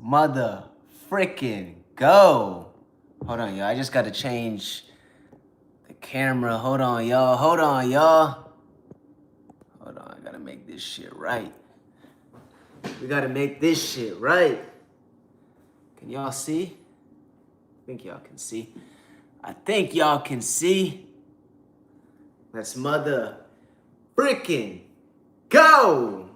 mother freaking go. Hold on, y'all. I just gotta change the camera. Hold on, y'all. Hold on, y'all. Hold on, I gotta make this shit right. We gotta make this shit right. Can y'all see? I think y'all can see. I think y'all can see. Let's mother freaking go.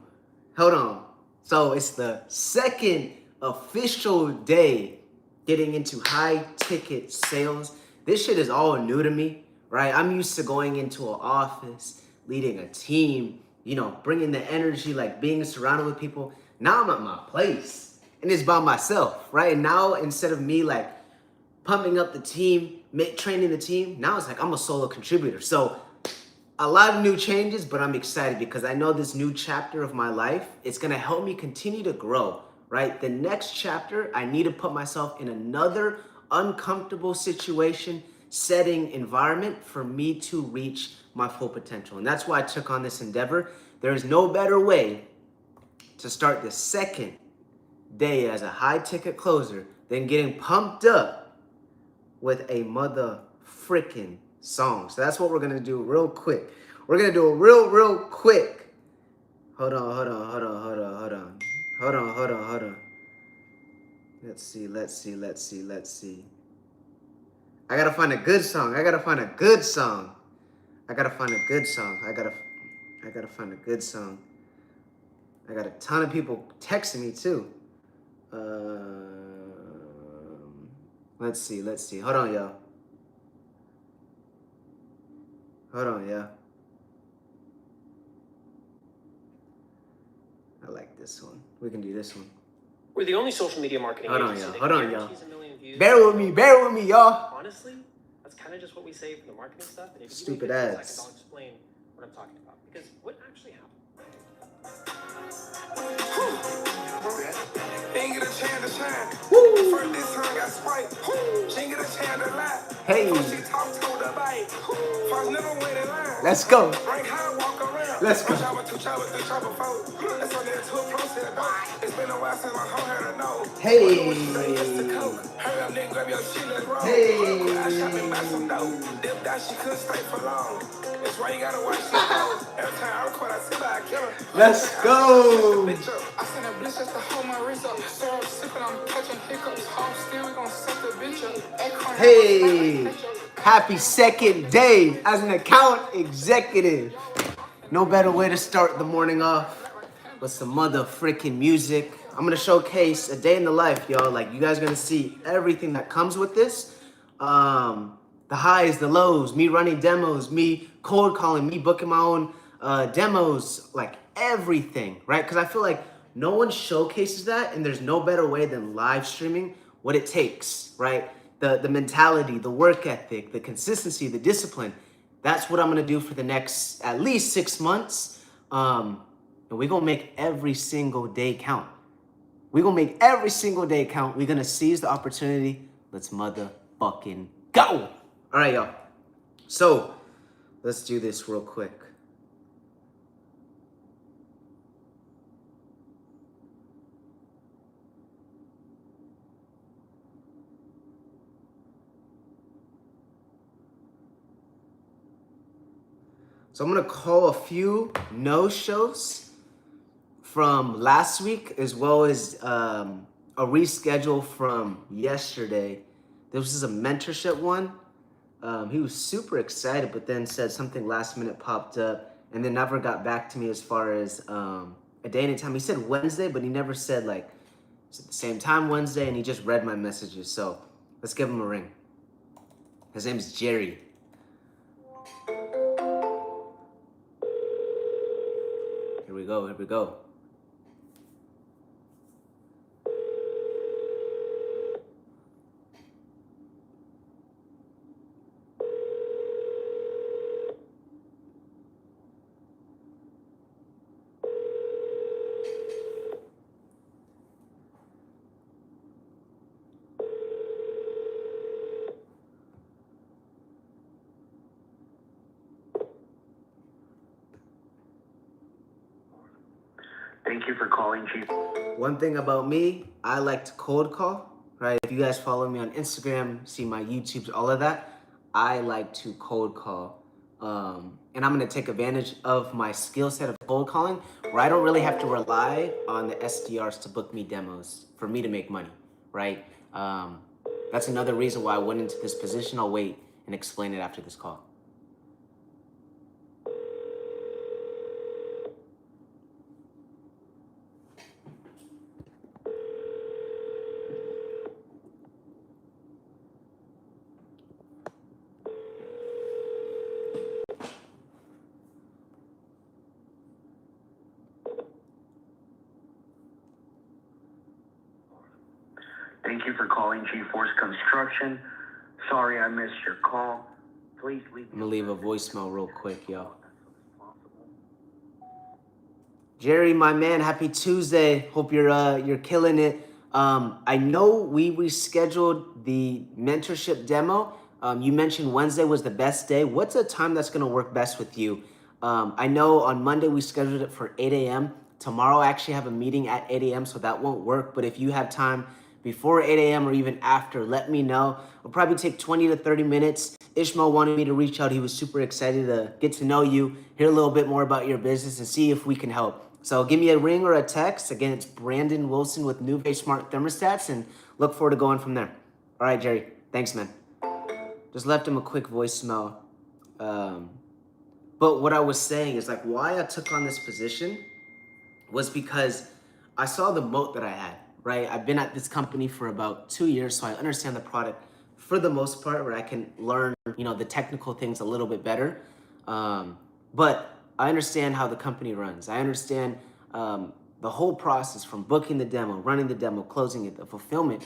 Hold on. So it's the second official day getting into high ticket sales. This shit is all new to me, right? I'm used to going into an office, leading a team, you know, bringing the energy, like being surrounded with people. Now I'm at my place and it's by myself, right? And now instead of me like pumping up the team, training the team, now it's like I'm a solo contributor. So a lot of new changes, but I'm excited because I know this new chapter of my life, it's gonna help me continue to grow, right? The next chapter, I need to put myself in another uncomfortable situation, setting, environment for me to reach my full potential. And that's why I took on this endeavor. There is no better way to start the second day as a high ticket closer than getting pumped up with a mother freaking song. So that's what we're gonna do real quick. We're gonna do it real quick. Hold on. Let's see. I gotta find a good song. I gotta find a good song. I got a ton of people texting me too. Let's see. Hold on, y'all. I like this one. We can do this one. We're the only social media marketing agency that guarantees a million views. Bear with me, y'all. Honestly, that's kind of just what we say for the marketing stuff. And if you Stupid give me 15 ads. seconds, I'll explain what I'm talking about. Because what actually happened? Ain't get a chance to shine. First this song got spiked. She ain't get a chance to lie. Hey. She talked to the bite. First never wait in line. Let's go. Rank high, walk around. Let's go. Chopper, two chopper, three chopper, four. That's on that two process. It's been a while since my hoe had a no. Hey. Hurry up, nigga, grab your shit, let's roll. Hey. I shot and buy some dope. Dip that she couldn't stay for long. That's why you gotta watch shit go. Every time I record, I see by a killer. Let's go. I sent a bitch just to hold my wrist up. Syrup sipping, I'm catching hiccups. Home still, we gon' set the bitch up. Hey, happy second day as an account executive. No better way to start the morning off with some mother freaking music. I'm gonna showcase a day in the life, y'all. Like, you guys are gonna see everything that comes with this. The highs, the lows, me running demos, me cold calling, me booking my own demos, like everything, right? Because I feel like no one showcases that, and there's no better way than live streaming what it takes, right? The mentality, the work ethic, the consistency, the discipline. That's what I'm gonna do for the next at least 6 months. And we're gonna make every single day count. We're gonna seize the opportunity. Let's motherfucking go. All right, y'all. So let's do this real quick. So I'm gonna call a few no-shows from last week, as well as a reschedule from yesterday. This was a mentorship one. He was super excited, but then said something last minute popped up, and then never got back to me as far as a day and a time. He said Wednesday, but he never said like it's at the same time Wednesday, and he just read my messages. So let's give him a ring. His name's Jerry. Here we go. Thank you for calling Chief. One thing about me, I like to cold call, right? If you guys follow me on Instagram, see my YouTubes, all of that, I like to cold call. And I'm gonna take advantage of my skill set of cold calling, where I don't really have to rely on the SDRs to book me demos for me to make money, right? That's another reason why I went into this position. I'll wait and explain it after this call. Thank you for calling G-Force Construction. Sorry I missed your call. Please leave. I'm gonna leave a voicemail real quick, yo. Jerry, my man, happy Tuesday. Hope you're killing it. I know we rescheduled the mentorship demo. You mentioned Wednesday was the best day. What's a time that's gonna work best with you? I know on Monday we scheduled it for 8 a.m. Tomorrow I actually have a meeting at 8 a.m. so that won't work. But if you have time before 8 a.m. or even after, let me know. It'll probably take 20 to 30 minutes. Ishmael wanted me to reach out. He was super excited to get to know you, hear a little bit more about your business, and see if we can help. So give me a ring or a text. Again, it's Brandon Wilson with Nuvei Smart Thermostats, and look forward to going from there. All right, Jerry. Thanks, man. Just left him a quick voicemail. But what I was saying is, like, why I took on this position was because I saw the moat that I had, right? I've been at this company for about 2 years, so I understand the product for the most part, where I can learn, the technical things a little bit better. But I understand how the company runs. I understand the whole process from booking the demo, running the demo, closing it, the fulfillment.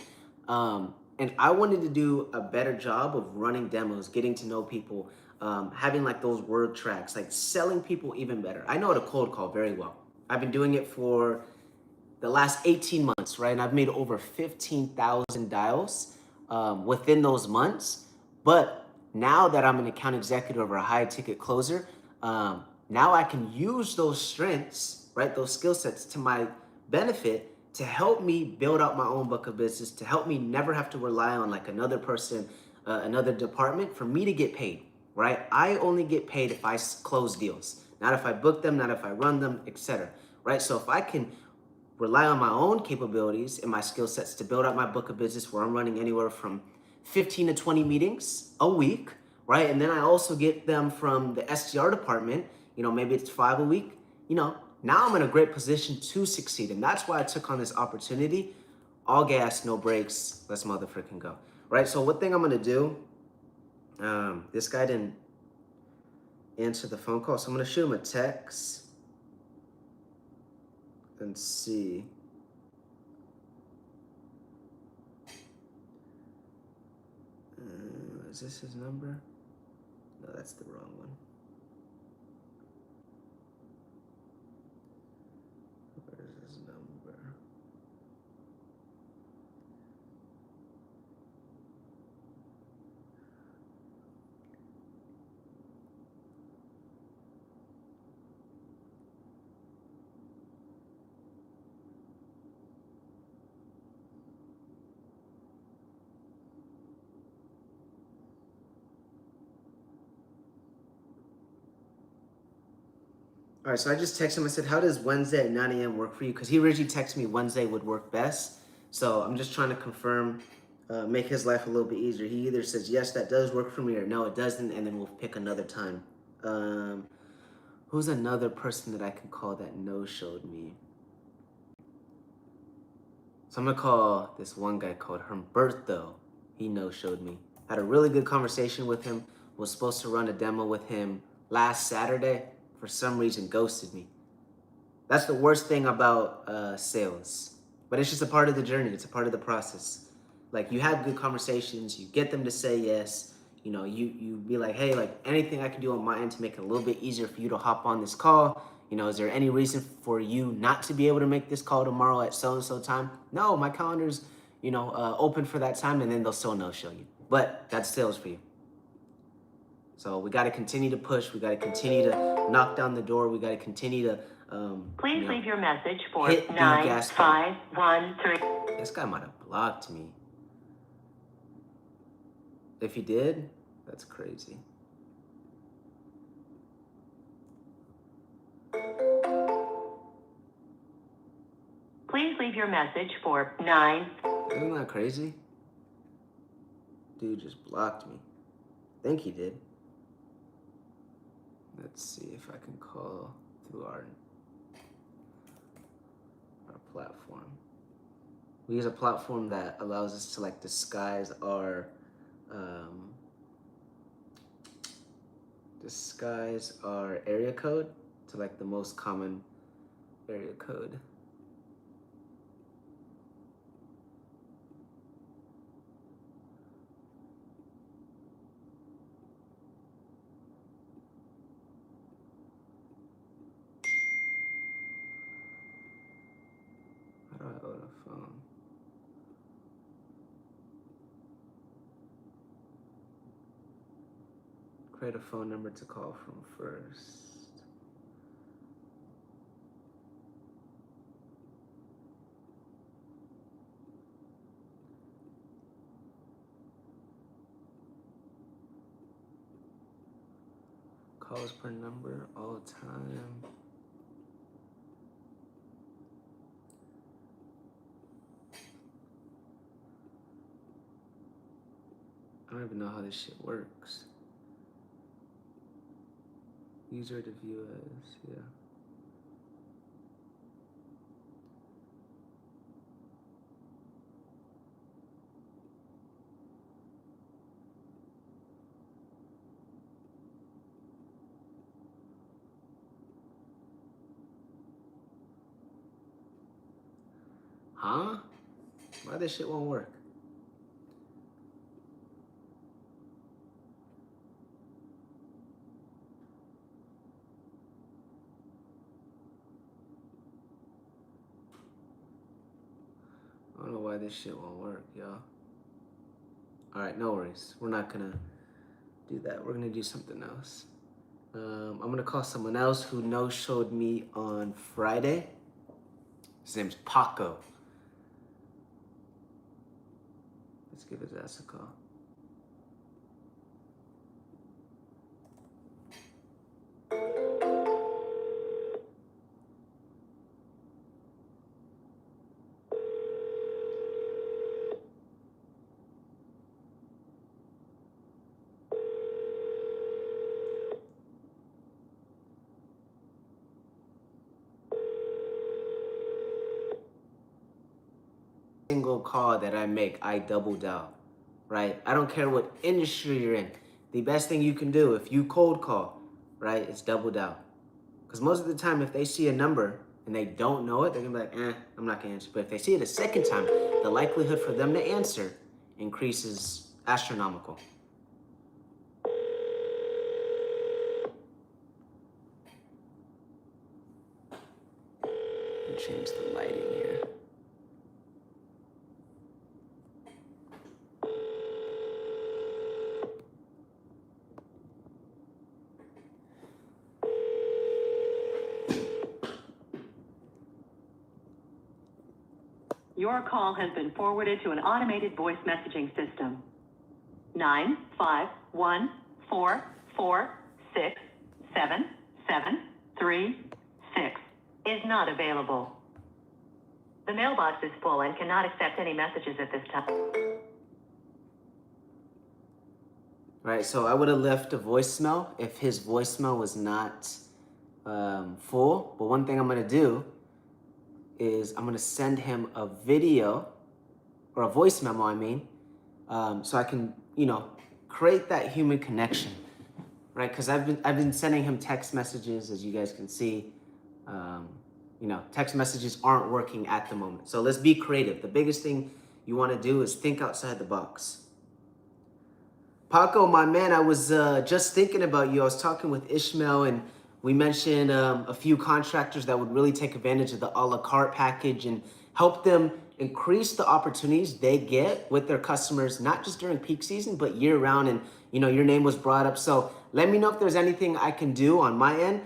And I wanted to do a better job of running demos, getting to know people, having like those word tracks, like selling people even better. I know how to cold call very well. I've been doing it for the last 18 months, right? And I've made over 15,000 dials within those months. But now that I'm an account executive or a high ticket closer, now I can use those strengths, right? Those skill sets to my benefit to help me build out my own book of business, to help me never have to rely on like another person, another department for me to get paid, right? I only get paid if I close deals, not if I book them, not if I run them, etc. Right? So if I can rely on my own capabilities and my skill sets to build out my book of business where I'm running anywhere from 15 to 20 meetings a week, right? And then I also get them from the SDR department, maybe it's 5 a week, now I'm in a great position to succeed. And that's why I took on this opportunity. All gas, no brakes, let's motherfucking go, right? So one thing I'm gonna do, this guy didn't answer the phone call, so I'm gonna shoot him a text and see. Is this his number? No, that's the wrong one. Where's his number? All right, so I just texted him. I said, how does Wednesday at 9 a.m. work for you? Because he originally texted me Wednesday would work best. So I'm just trying to confirm, make his life a little bit easier. He either says, yes, that does work for me, or no, it doesn't, and then we'll pick another time. Who's another person that I can call that no-showed me? So I'm going to call this one guy called Humberto. He no-showed me. Had a really good conversation with him. Was supposed to run a demo with him last Saturday. For some reason, ghosted me. That's the worst thing about sales. But it's just a part of the journey. It's a part of the process. Like, you have good conversations. You get them to say yes. You be like, hey, like, anything I can do on my end to make it a little bit easier for you to hop on this call. Is there any reason for you not to be able to make this call tomorrow at so-and-so time? No, my calendar's, open for that time, and then they'll still no-show you. But that's sales for you. So we got to continue to push. We got to continue to knock down the door. We got to continue to Please leave your message for hit the gas pedal. 9513. This guy might have blocked me. If he did, that's crazy. Please leave your message for 9. Isn't that crazy? Dude just blocked me. I think he did. Let's see if I can call through our platform. We use a platform that allows us to like disguise our area code to like the most common area code. How do I own a phone? Create a phone number to call from first. Calls per number all the time. I don't even know how this shit works. User to view as, yeah. Huh? Why this shit won't work? I don't know why this shit won't work, y'all. All right, no worries. We're not gonna do that. We're gonna do something else. I'm gonna call someone else who no-showed me on Friday. His name's Paco. Let's give his ass a call. Single call that I make, I double dial, right? I don't care what industry you're in. The best thing you can do if you cold call, right, is double dial. Because most of the time, if they see a number and they don't know it, they're gonna be like, I'm not gonna answer. But if they see it a second time, the likelihood for them to answer increases astronomical. Change the lighting here. Your call has been forwarded to an automated voice messaging system. 95144677736 is not available. The mailbox is full and cannot accept any messages at this time. Right, so I would have left a voicemail if his voicemail was not full. But one thing I'm gonna do is I'm gonna send him a video or a voice memo, I mean, so I can, create that human connection, right? Because I've been sending him text messages, as you guys can see. Text messages aren't working at the moment. So let's be creative. The biggest thing you want to do is think outside the box. Paco, my man, I was just thinking about you. I was talking with Ishmael, and we mentioned a few contractors that would really take advantage of the a la carte package and help them increase the opportunities they get with their customers, not just during peak season, but year round. And, your name was brought up. So let me know if there's anything I can do on my end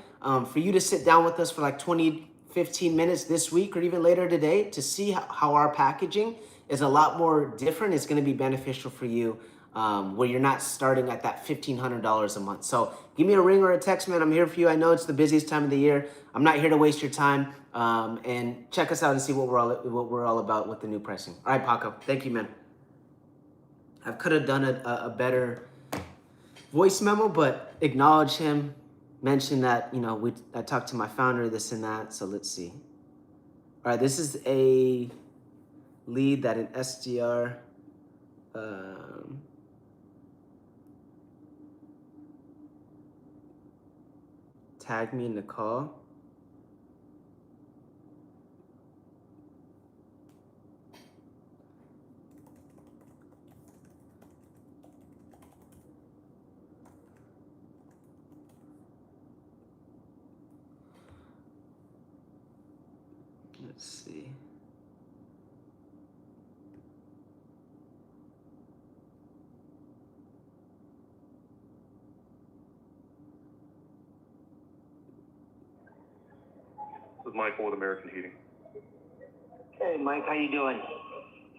for you to sit down with us for like 20, 15 minutes this week or even later today to see how our packaging is a lot more different. It's going to be beneficial for you where you're not starting at that $1,500 a month. So give me a ring or a text, man. I'm here for you. I know it's the busiest time of the year. I'm not here to waste your time. And check us out and see what we're all about with the new pricing. All right, Paco. Thank you, man. I could have done a better voice memo, but acknowledge him. Mention that, you know, I talked to my founder, this and that. So let's see. All right, this is a lead that an SDR tagged me in the call. Let's see. This is Michael with American Heating. Hey, Mike, how you doing?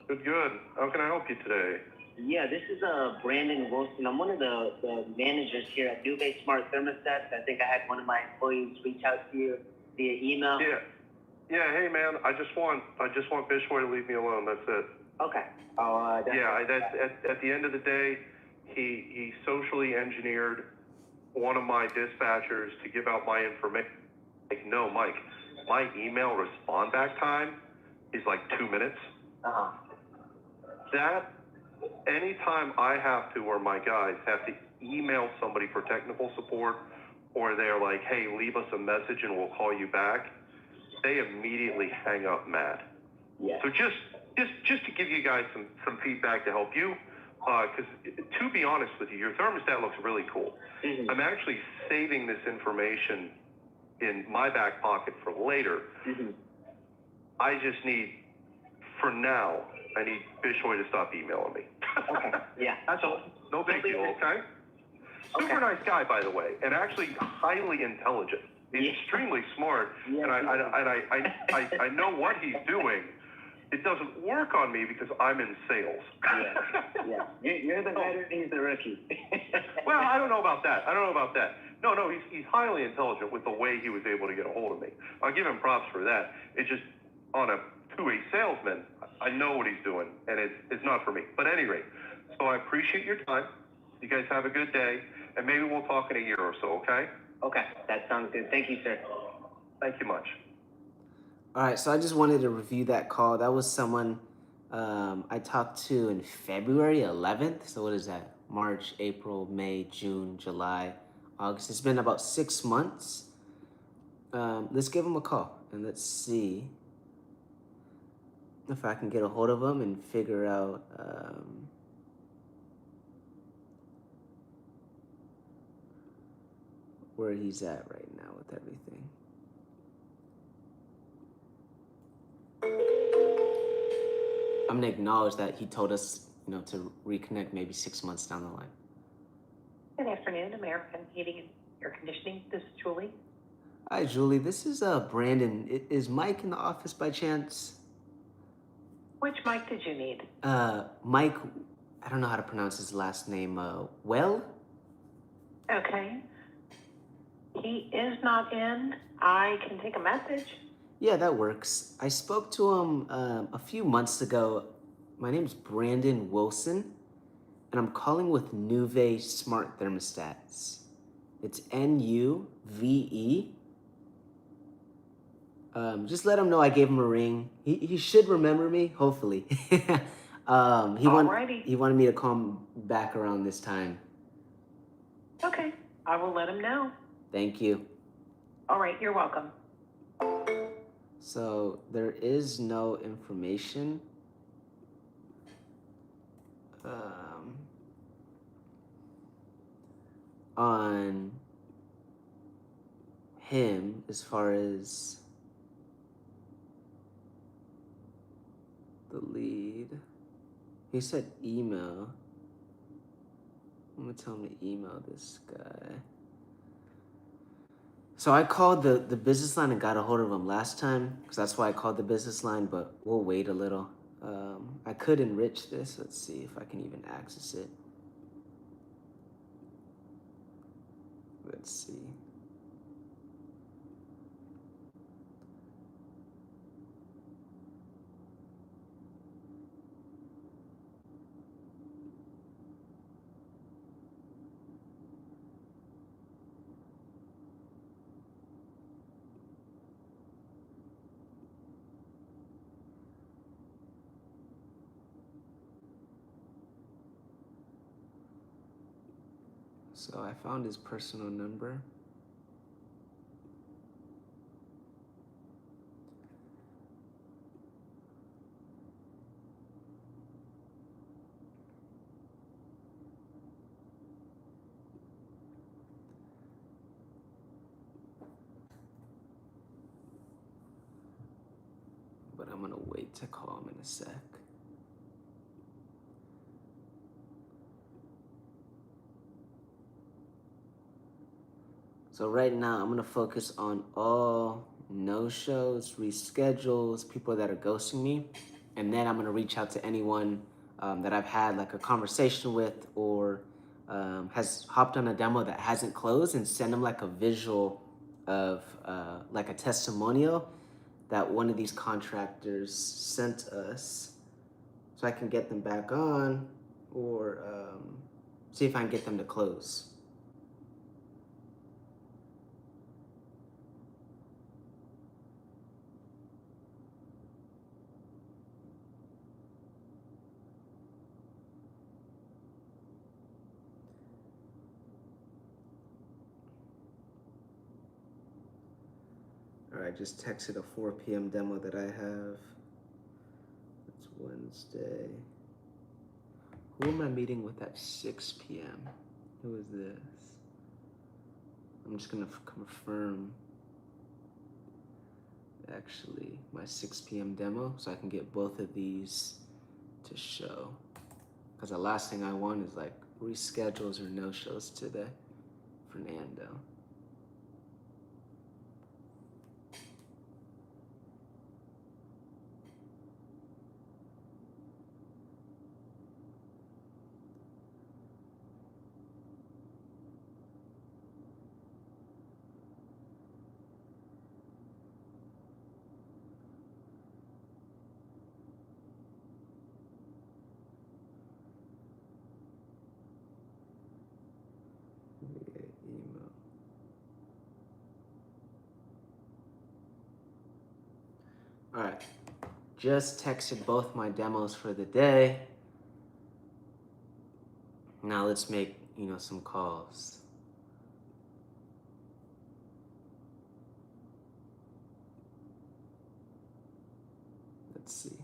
Good, good. How can I help you today? Yeah, this is Brandon Wilson. I'm one of the managers here at Nuvei Smart Thermostats. I think I had one of my employees reach out to you via email. Yeah. Hey, man. I just want Bishway to leave me alone. That's it. Okay. At the end of the day, he socially engineered one of my dispatchers to give out my information. Like, no, Mike, my email respond back time is like 2 minutes. That anytime I have to, or my guys have to email somebody for technical support, or they're like, hey, leave us a message and we'll call you back, they immediately hang up mad. Yeah. So just to give you guys some feedback to help you, because to be honest with you, your thermostat looks really cool. Mm-hmm. I'm actually saving this information in my back pocket for later. Mm-hmm. I just need, for now, I need Bishway to stop emailing me. Okay. Yeah. That's all. No big deal, okay? Super nice guy, by the way, and actually highly intelligent. He's extremely smart, and I know what he's doing. It doesn't work on me because I'm in sales. Yeah. You're the veteran, he's the rookie. Well, I don't know about that. No, he's highly intelligent with the way he was able to get a hold of me. I'll give him props for that. It's just to a salesman, I know what he's doing, and it's not for me. But at any rate, so I appreciate your time. You guys have a good day, and maybe we'll talk in a year or so, okay? Okay, that sounds good. Thank you, sir. Thank you much. All right, so I just wanted to review that call. That was someone I talked to in February 11th. So what is that? March, April, May, June, July, August. It's been about 6 months. Let's give him a call and let's see if I can get a hold of him and figure out where he's at right now with everything. I'm gonna acknowledge that he told us, to reconnect maybe 6 months down the line. Good afternoon, American Heating and Air Conditioning. This is Julie. Hi, Julie. This is Brandon. Is Mike in the office by chance? Which mic did you need? Mike, I don't know how to pronounce his last name. Well? Okay. He is not in. I can take a message. Yeah, that works. I spoke to him a few months ago. My name's Brandon Wilson, and I'm calling with Nuvei Smart Thermostats. It's Nuve. Just let him know I gave him a ring. He should remember me, hopefully. He wanted me to call him back around this time. Okay, I will let him know. Thank you. All right, you're welcome. So there is no information on him as far as the lead. He said email. I'm gonna tell him to email this guy. So I called the business line and got a hold of him last time, because that's why I called the business line, but we'll wait a little. I could enrich this. Let's see if I can even access it. Let's see. So I found his personal number. But I'm gonna wait to call him in a sec. So right now I'm gonna focus on all no-shows, reschedules, people that are ghosting me, and then I'm gonna reach out to anyone that I've had like a conversation with or has hopped on a demo that hasn't closed and send them like a visual of like a testimonial that one of these contractors sent us, so I can get them back on or see if I can get them to close. All right, just texted a 4 p.m. demo that I have. It's Wednesday. Who am I meeting with at 6 p.m.? Who is this? I'm just gonna confirm actually my 6 p.m. demo so I can get both of these to show. Because the last thing I want is like reschedules or no-shows to the Fernando. Via email. All right, just texted both my demos for the day. Now let's make, some calls. Let's see.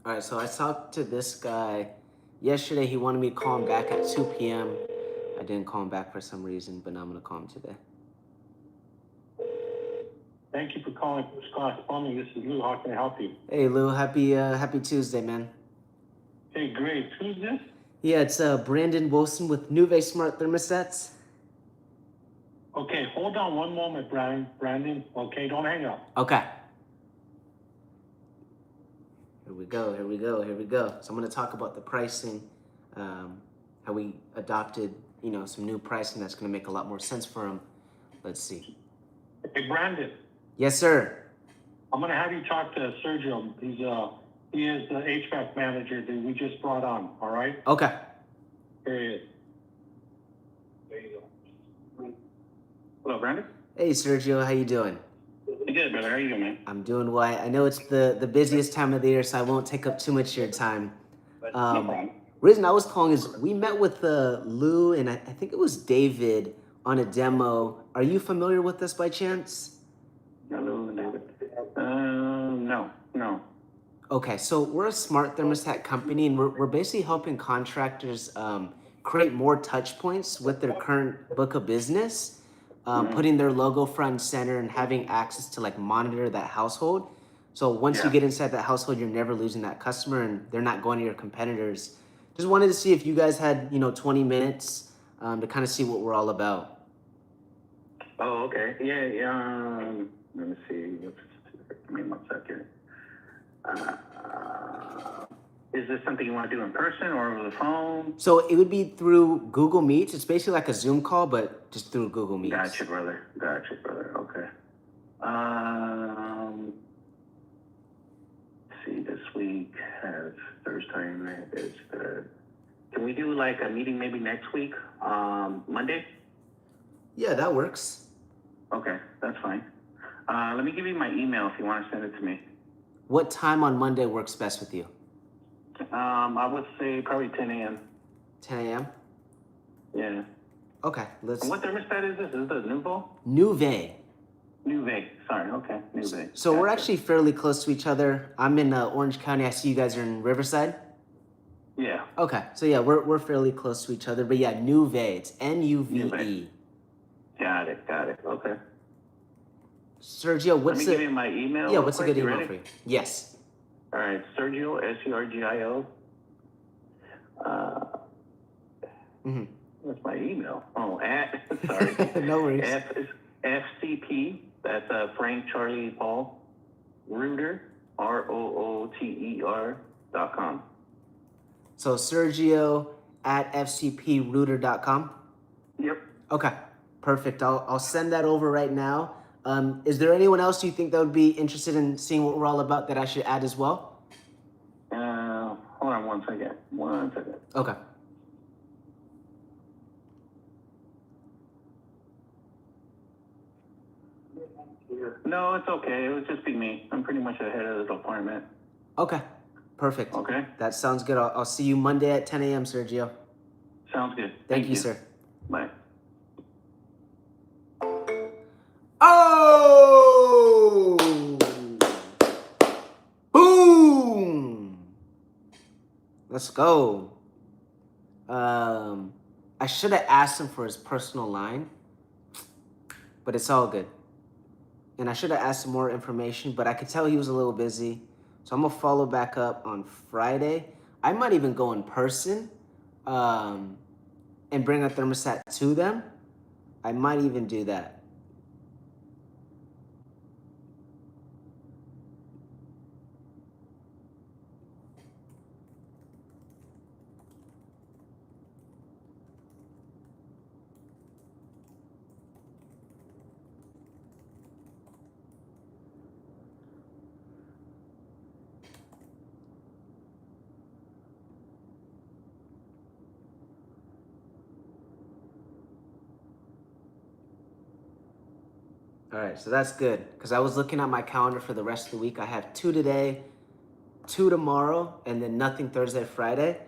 All right, so I talked to this guy yesterday. He wanted me to call him back at 2 p.m. I didn't call him back for some reason, but now I'm gonna call him today. Thank you for calling First Class Plumbing. This is Lou. How can I help you? Hey Lou, happy Tuesday, man. Hey, great. Who's this? Yeah, it's Brandon Wilson with Nuve Smart Thermostats. Okay, hold on one moment, Brandon. Okay, don't hang up. Okay. Here we go. So I'm gonna talk about the pricing, how we adopted, some new pricing that's gonna make a lot more sense for them. Let's see. Hey, Brandon. Yes, sir. I'm gonna have you talk to Sergio. He is the HVAC manager that we just brought on. All right. Okay. Hey. There you go. Hello, Brandon? Hey, Sergio, how you doing? Good, brother. How you doing, man? I'm doing well. I know it's the busiest time of the year, so I won't take up too much of your time. No problem. Reason I was calling is we met with Lou and I think it was David on a demo. Are you familiar with this by chance? Hello, David. No. Okay, so we're a smart thermostat company, and we're basically helping contractors create more touch points with their current book of business, putting their logo front and center and having access to like monitor that household. So once you get inside that household, you're never losing that customer, and they're not going to your competitors. Just wanted to see if you guys had 20 minutes to kind of see what we're all about. Oh, okay. Yeah. Let me see. Give me 1 second. Is this something you want to do in person or over the phone? So it would be through Google Meets. It's basically like a Zoom call, but just through Google Meets. Gotcha, brother. Okay. See, this week has Thursday. Is the. Can we do like a meeting maybe next week, Monday? Yeah, that works. Okay, that's fine. Let me give you my email if you want to send it to me. What time on Monday works best with you? I would say probably 10 a.m. 10 a.m.? Yeah. Okay, let's... And what thermostat is this? Is it a Nuvo? Nuve. Nuve. Sorry, okay. Nuve. So we're actually fairly close to each other. I'm in Orange County. I see you guys are in Riverside. Yeah. Okay, so yeah, we're fairly close to each other. But yeah, Nuve. It's Nuve. Got it. Okay. Sergio, Let me give you my email. Yeah, what's a real good quick. email You for ready? you? Yes. All right, Sergio, Sergio. What's my email? Oh, sorry. No worries. FCP, that's Frank Charlie Paul, Rooter, ROOTER.com. So Sergio at fcprooter.com? Yep. Okay, perfect. I'll send that over right now. Is there anyone else you think that would be interested in seeing what we're all about that I should add as well? Hold on 1 second. 1 second. Okay. No, it's okay. It would just be me. I'm pretty much ahead of the department. Okay, perfect. Okay. That sounds good. I'll see you Monday at 10 a.m., Sergio. Sounds good. Thank you, sir. Bye. Oh! Boom! Let's go. I should have asked him for his personal line, but it's all good. And I should have asked him more information, but I could tell he was a little busy. So I'm gonna follow back up on Friday. I might even go in person and bring a thermostat to them. I might even do that. All right, so that's good because I was looking at my calendar for the rest of the week. I have 2 today, 2 tomorrow, and then nothing Thursday, Friday.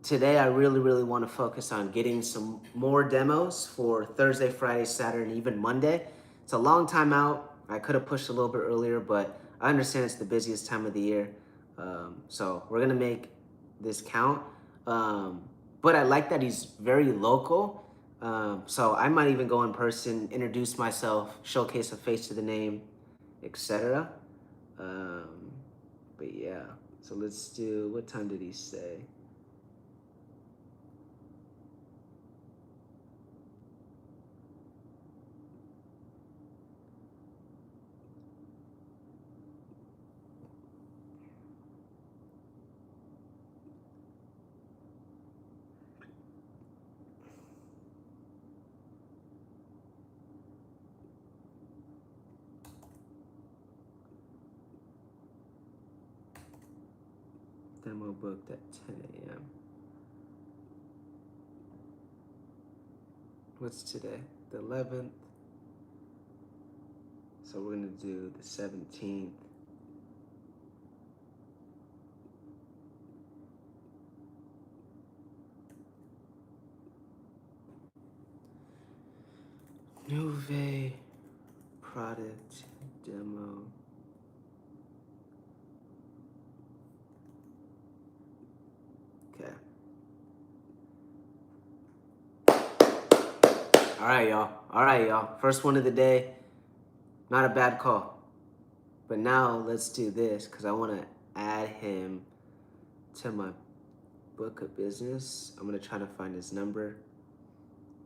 Today, I really want to focus on getting some more demos for Thursday, Friday, Saturday, and even Monday. It's a long time out. I could have pushed a little bit earlier, but I understand it's the busiest time of the year. So we're going to make this count. But I like that he's very local. So I might even go in person, introduce myself, showcase a face to the name, etc. But yeah, so let's do, what time did he say? Demo booked at 10 a.m. What's today? The 11th. So we're gonna do the 17th. Nuvei product demo. Okay. All right, y'all. All right, y'all. First one of the day. Not a bad call. But now let's do this because I want to add him to my book of business. I'm going to try to find his number.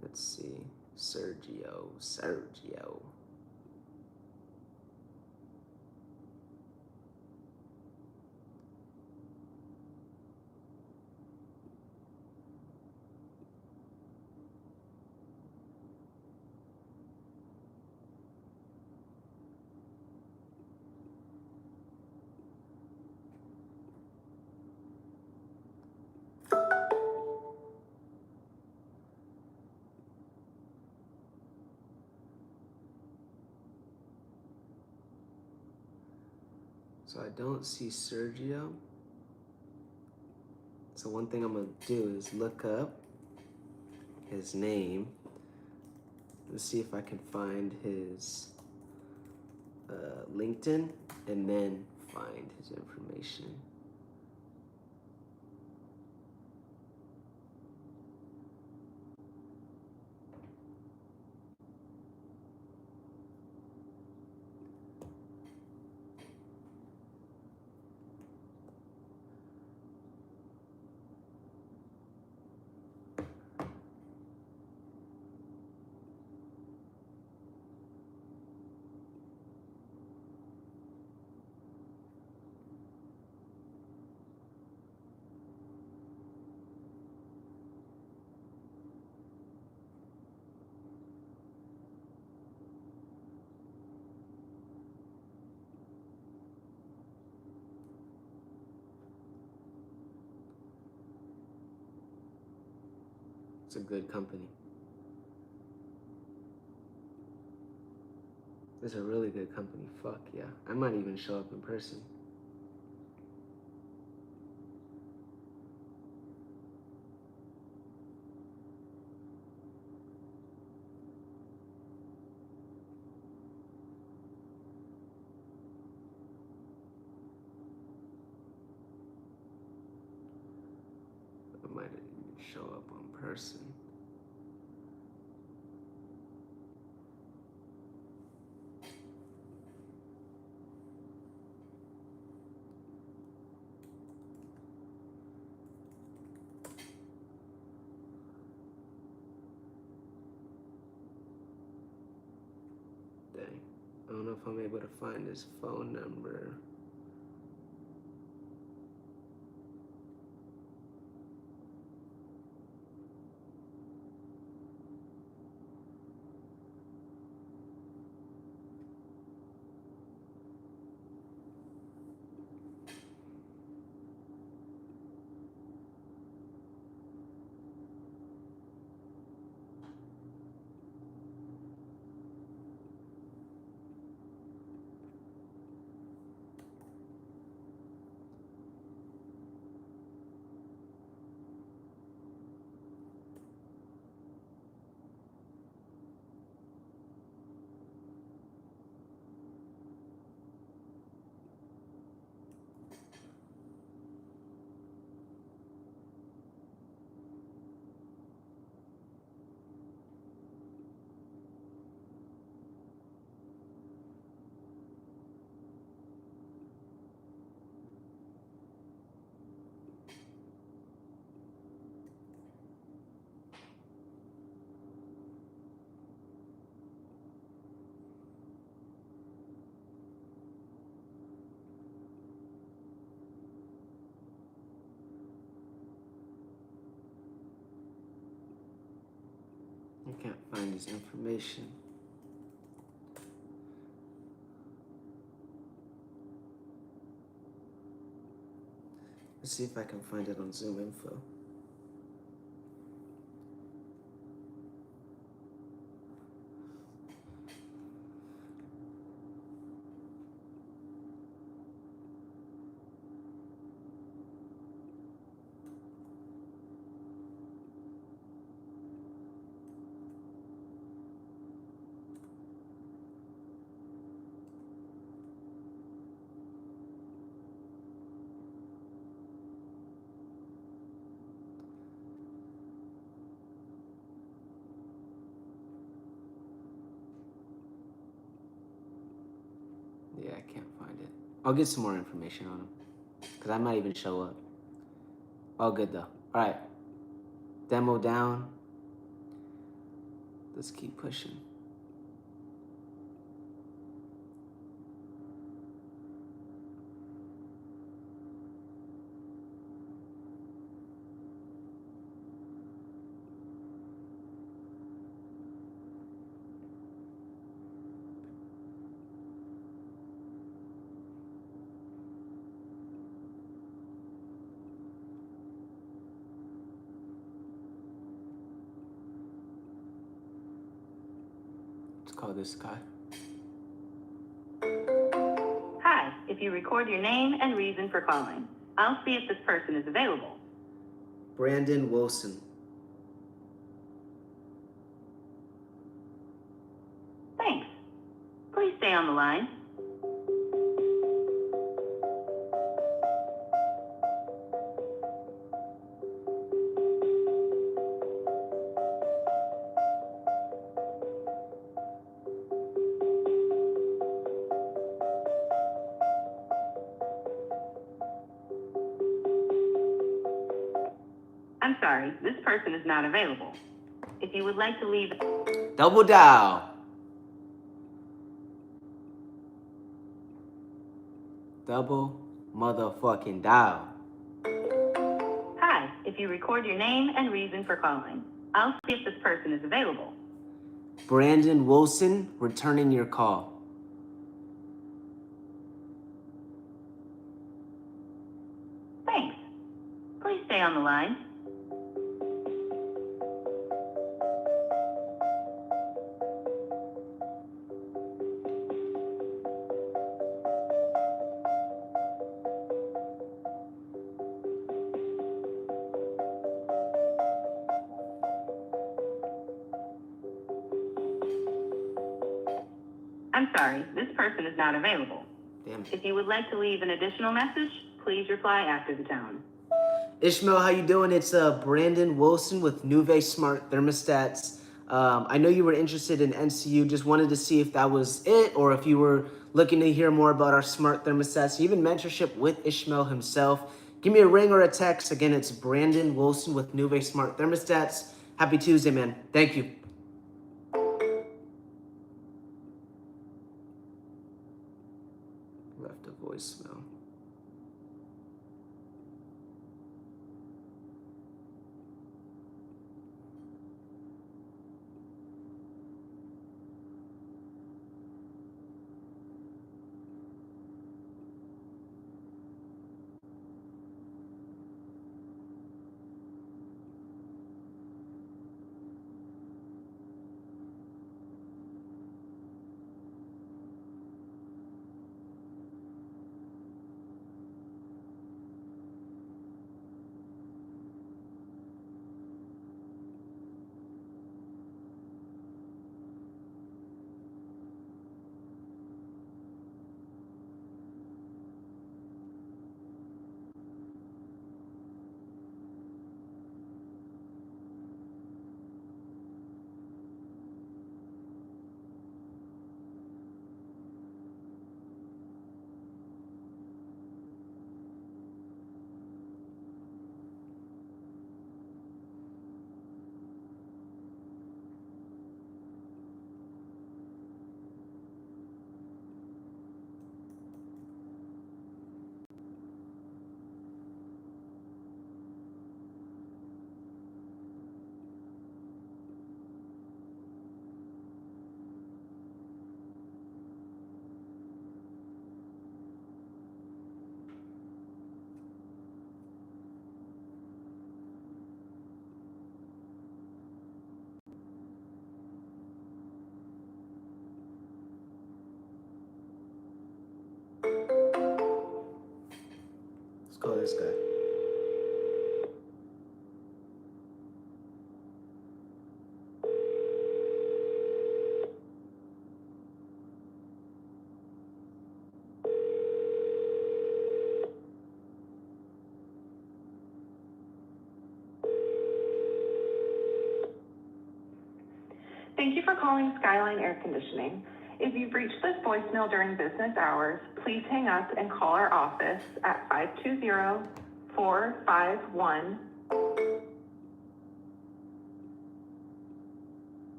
Let's see. Sergio. So I don't see Sergio. So one thing I'm gonna do is look up his name. Let's see if I can find his LinkedIn and then find his information. It's a good company. It's a really good company. Fuck yeah. I might even show up in person. I might even show up in person. Dang. I don't know if I'm able to find his phone number. I can't find his information. Let's see if I can find it on Zoom Info. Yeah, I can't find it. I'll get some more information on him. Because I might even show up. All good, though. All right. Demo down. Let's keep pushing. Let's call this guy. Hi, if you record your name and reason for calling, I'll see if this person is available. Brandon Wilson. Thanks. Please stay on the line. I'm sorry, this person is not available. If you would like to leave... Double dial. Double motherfucking dial. Hi, if you record your name and reason for calling, I'll see if this person is available. Brandon Wilson, returning your call. Thanks. Please stay on the line. I'm sorry, this person is not available. Damn it. If you would like to leave an additional message, please reply after the tone. Ishmael, how you doing? It's Brandon Wilson with Nuve Smart Thermostats. I know you were interested in NCU. Just wanted to see if that was it or if you were looking to hear more about our smart thermostats, even mentorship with Ishmael himself. Give me a ring or a text. Again, it's Brandon Wilson with Nuve Smart Thermostats. Happy Tuesday, man. Thank you. Left a voicemail. Let's call this guy. Thank you for calling Skyline Air Conditioning. If you've reached this voicemail during business hours, please hang up and call our office at 520-451.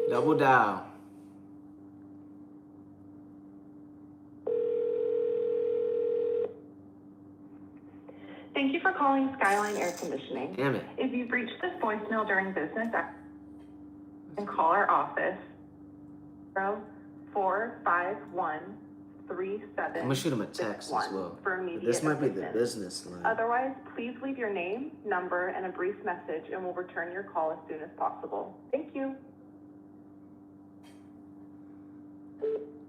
Double down. Thank you for calling Skyline Air Conditioning. Damn it. If you've reached this voicemail during business hours, and call our office 451-3761 I'm gonna shoot him a text as well. for But immediate this might be the assistance. business line. Otherwise, please leave your name, number, and a brief message, and we'll return your call as soon as possible. Thank you.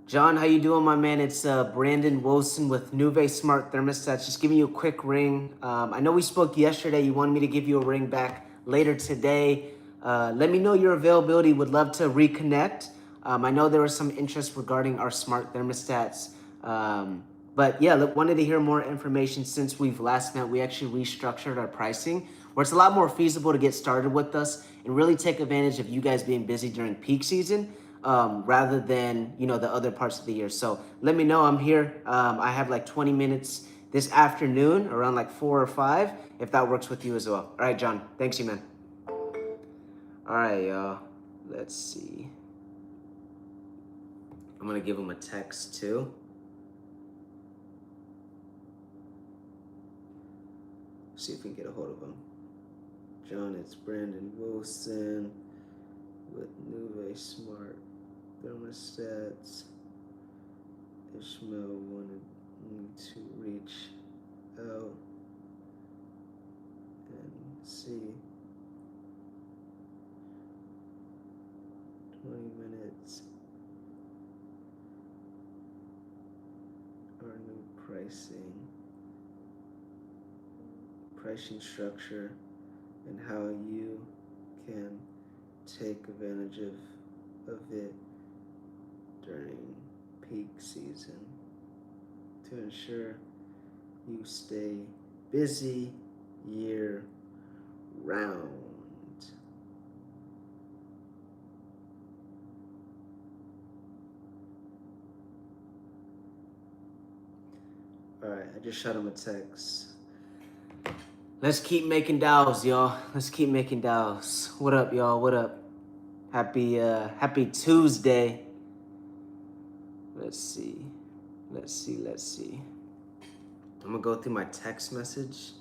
John, how you doing, my man? It's Brandon Wilson with Nuve Smart Thermostats. Just giving you a quick ring. I know we spoke yesterday. You wanted me to give you a ring back later today. Let me know your availability. Would love to reconnect. I know there was some interest regarding our smart thermostats. But yeah, look, wanted to hear more information since we've last met. We actually restructured our pricing where it's a lot more feasible to get started with us and really take advantage of you guys being busy during peak season. Rather than, you know, the other parts of the year. So let me know. I'm here. I have like 20 minutes this afternoon around like 4 or 5, if that works with you as well. All right, John. Thanks you, man. All right, y'all. Let's see. I'm going to give him a text too. See if we can get a hold of him. John, it's Brandon Wilson with Nuve Smart Thermostats. Ishmael wanted me to reach out and see 20 minutes our new pricing structure and how you can take advantage of it during peak season to ensure you stay busy year round. All right, I just shot him a text. Let's keep making dials, y'all. Let's keep making dials. What up, y'all? What up? Happy Tuesday. Let's see. I'm gonna go through my text message.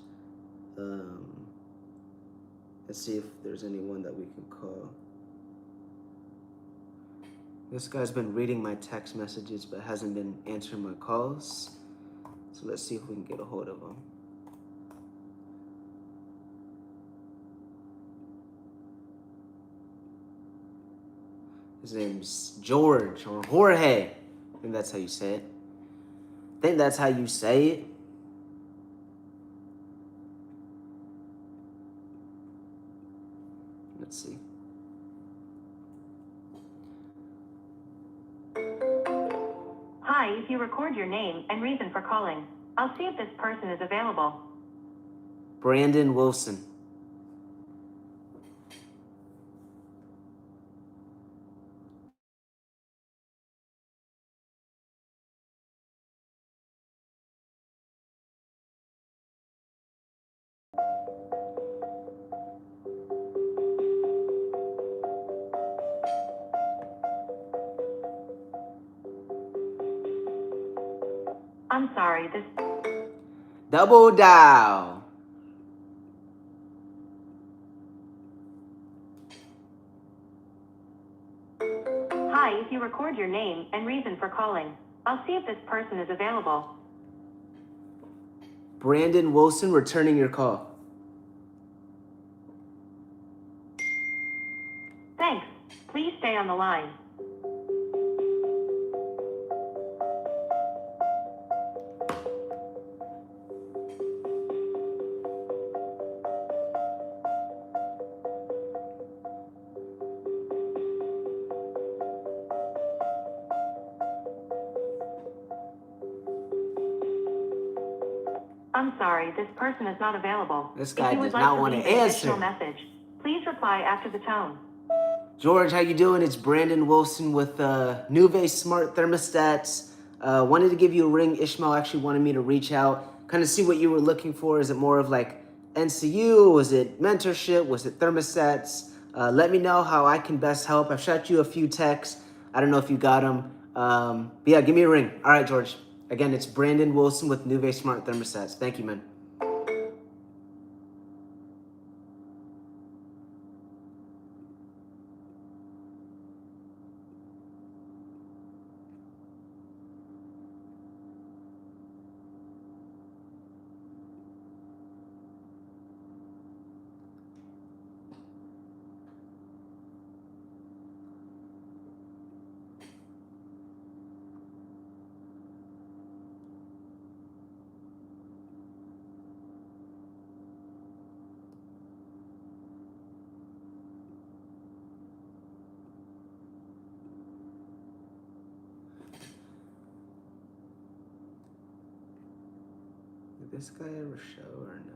Let's see if there's anyone that we can call. This guy's been reading my text messages but hasn't been answering my calls. So let's see if we can get a hold of him. His name's George or Jorge. I think that's how you say it. Let's see. Hi, if you record your name and reason for calling, I'll see if this person is available. Brandon Wilson. I'm sorry, this... Double dial. Hi, if you record your name and reason for calling, I'll see if this person is available. Brandon Wilson returning your call. Thanks. Please stay on the line. I'm sorry, this person is not available. This guy if you does would like not to want to leave an additional answer. message, please reply after the tone. George, how you doing? It's Brandon Wilson with Nuve Smart Thermostats. Wanted to give you a ring. Ishmael actually wanted me to reach out, kind of see what you were looking for. Is it more of like NCU? Was it mentorship? Was it thermostats? Let me know how I can best help. I've shot you a few texts. I don't know if you got them. But yeah, give me a ring. All right, George. Again, it's Brandon Wilson with Nuve Smart Thermostats. Thank you, man. Did this guy ever show or no?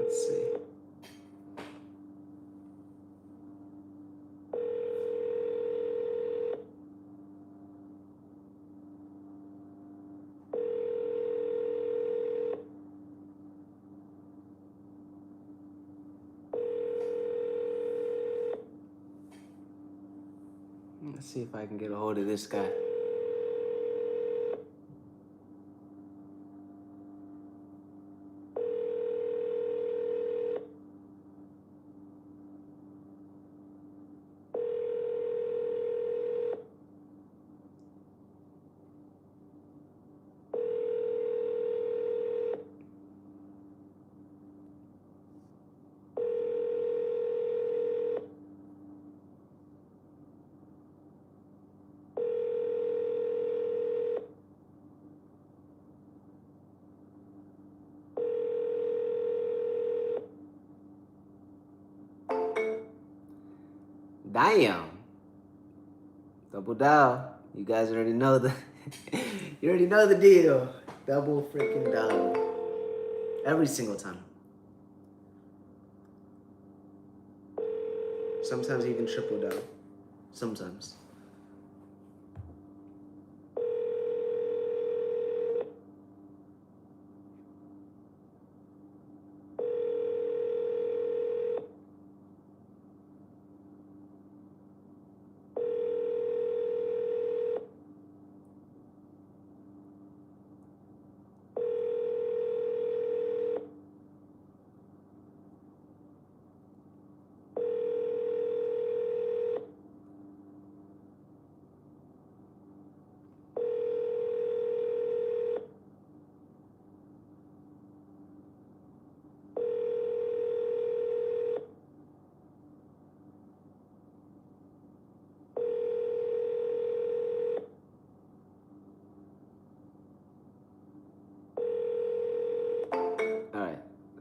Let's see. Let's see if I can get a hold of this guy. Damn. Double down. You guys already know the you already know the deal. Double freaking down. Every single time. Sometimes even triple down. Sometimes.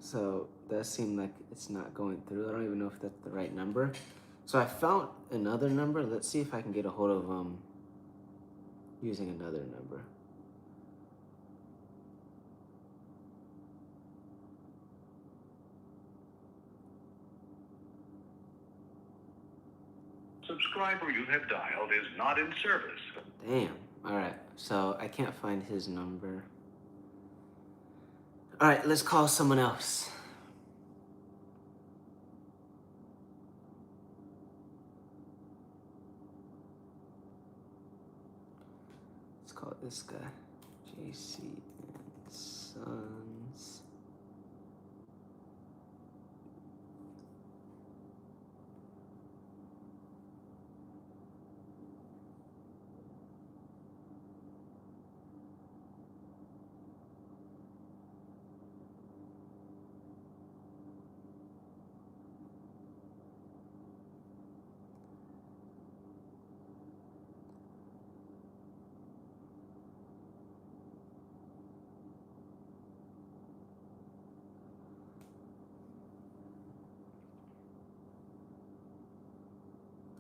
So that seemed like it's not going through. I don't even know if that's the right number. So I found another number. Let's see if I can get a hold of using another number. Subscriber you have dialed is not in service. Damn. All right. So I can't find his number. All right, let's call someone else. Let's call this guy. JC and Sons.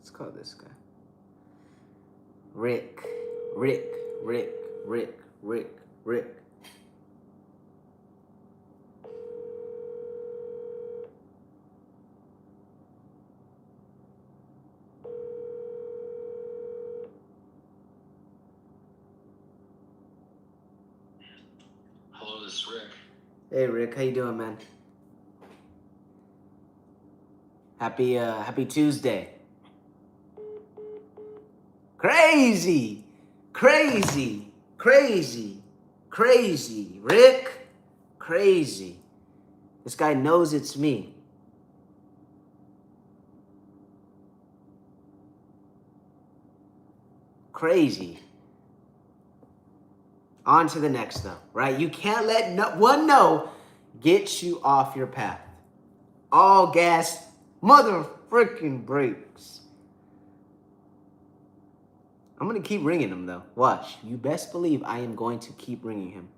Let's call this guy. Rick. Rick. Rick. Rick. Rick. Rick. Hello, this is Rick. Hey Rick, how you doing, man? Happy Tuesday. Crazy, crazy, crazy, crazy, Rick, crazy. This guy knows it's me. Crazy. On to the next though, right? You can't let one no get you off your path. All gas, mother freaking brakes. I'm gonna keep ringing him though. Watch. You best believe I am going to keep ringing him.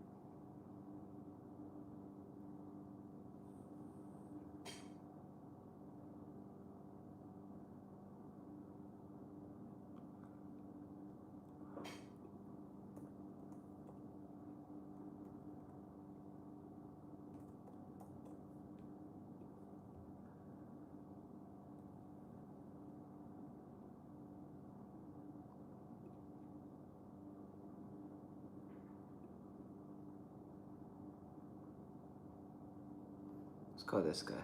Let's call this guy.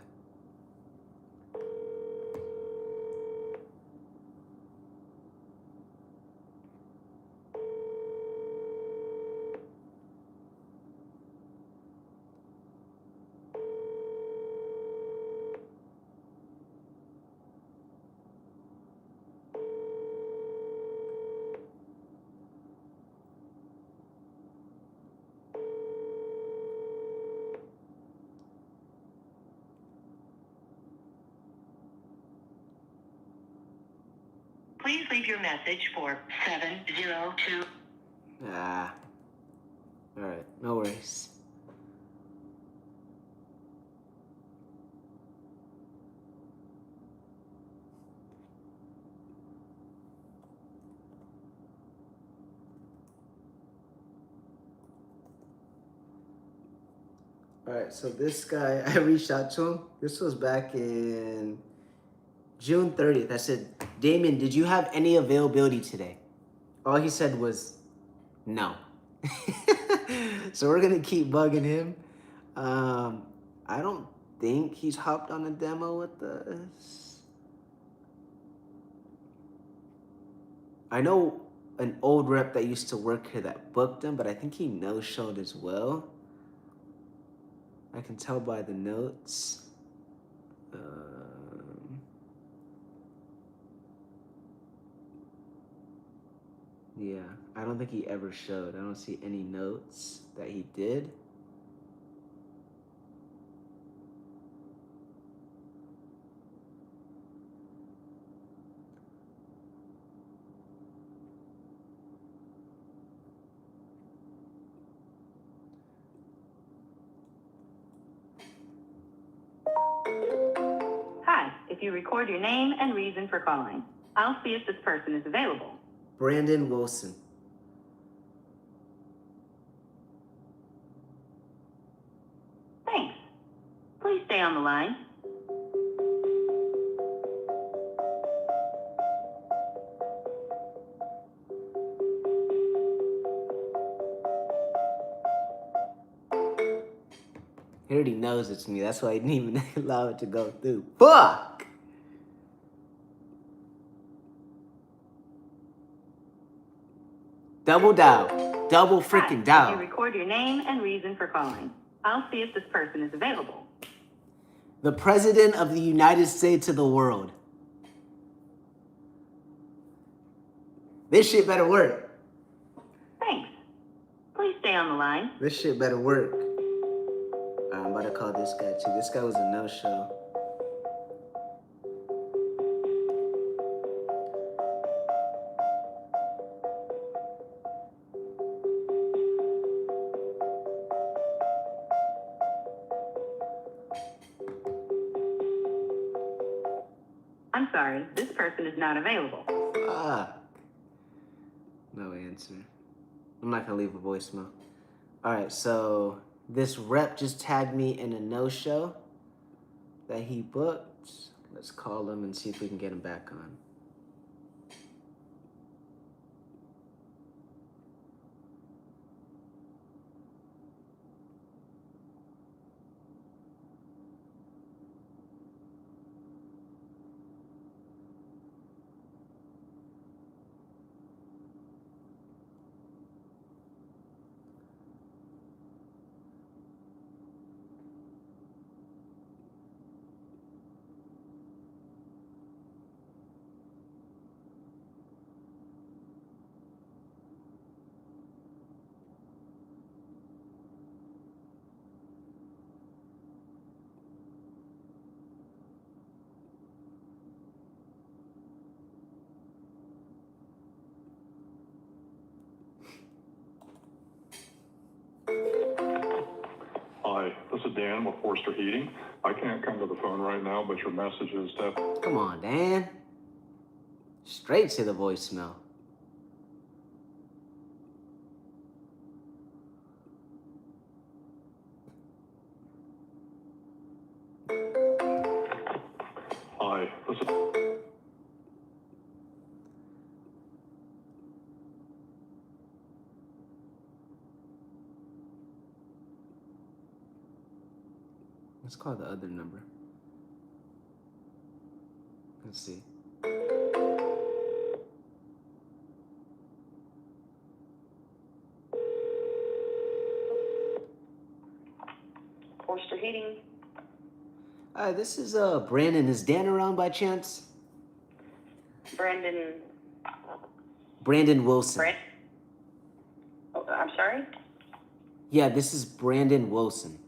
Please leave your message for 702. Ah. All right, no worries. All right, so this guy, I reached out to him. This was back in June 30th. I said, Damien, did you have any availability today? All he said was, no. So we're gonna keep bugging him. I don't think he's hopped on a demo with us. I know an old rep that used to work here that booked him, but I think he no-showed as well. I can tell by the notes. Yeah, I don't think he ever showed. I don't see any notes that he did. Hi, if you record your name and reason for calling, I'll see if this person is available. Brandon Wilson. Thanks. Please stay on the line. He already knows it's me. That's why I didn't even allow it to go through. Fuck! Double dial. Double freaking Hi, if you dial. record your name and reason for calling, I'll see if this person is available. The President of the United States of the world. This shit better work. Thanks. Please stay on the line. This shit better work. I'm about to call this guy too. This guy was a no-show. I'm sorry, this person is not available. Fuck. No answer. I'm not gonna leave a voicemail. All right, so this rep just tagged me in a no-show that he booked. Let's call him and see if we can get him back on. Hi, this is Dan with Forster Heating. I can't come to the phone right now, but your message is definitely... Come on, Dan. Straight to the voicemail. Hi, this is... Let's call the other number. Let's see. Forster Heating. Hi, this is Brandon. Is Dan around by chance? Brandon. Brandon Wilson. Oh, I'm sorry? Yeah, this is Brandon Wilson.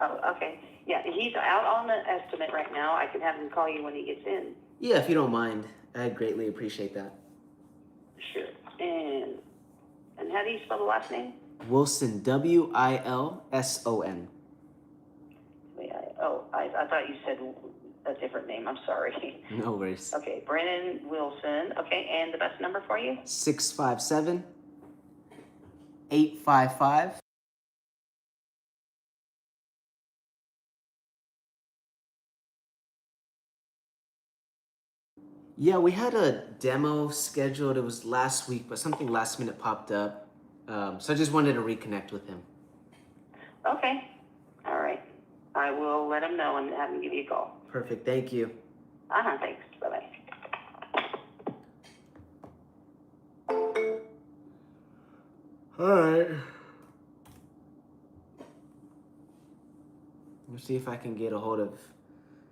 Oh, okay. Yeah, he's out on the estimate right now. I can have him call you when he gets in. Yeah, if you don't mind, I'd greatly appreciate that. Sure. And how do you spell the last name? Wilson, W-I-L-S-O-N. I thought you said a different name. I'm sorry. No worries. Okay, Brandon Wilson. Okay, and the best number for you? 657-855. Yeah, we had a demo scheduled. It was last week, but something last minute popped up. So I just wanted to reconnect with him. Okay. All right. I will let him know and have him give you a call. Perfect. Thank you. Thanks. Bye-bye. All right. Let's see if I can get a hold of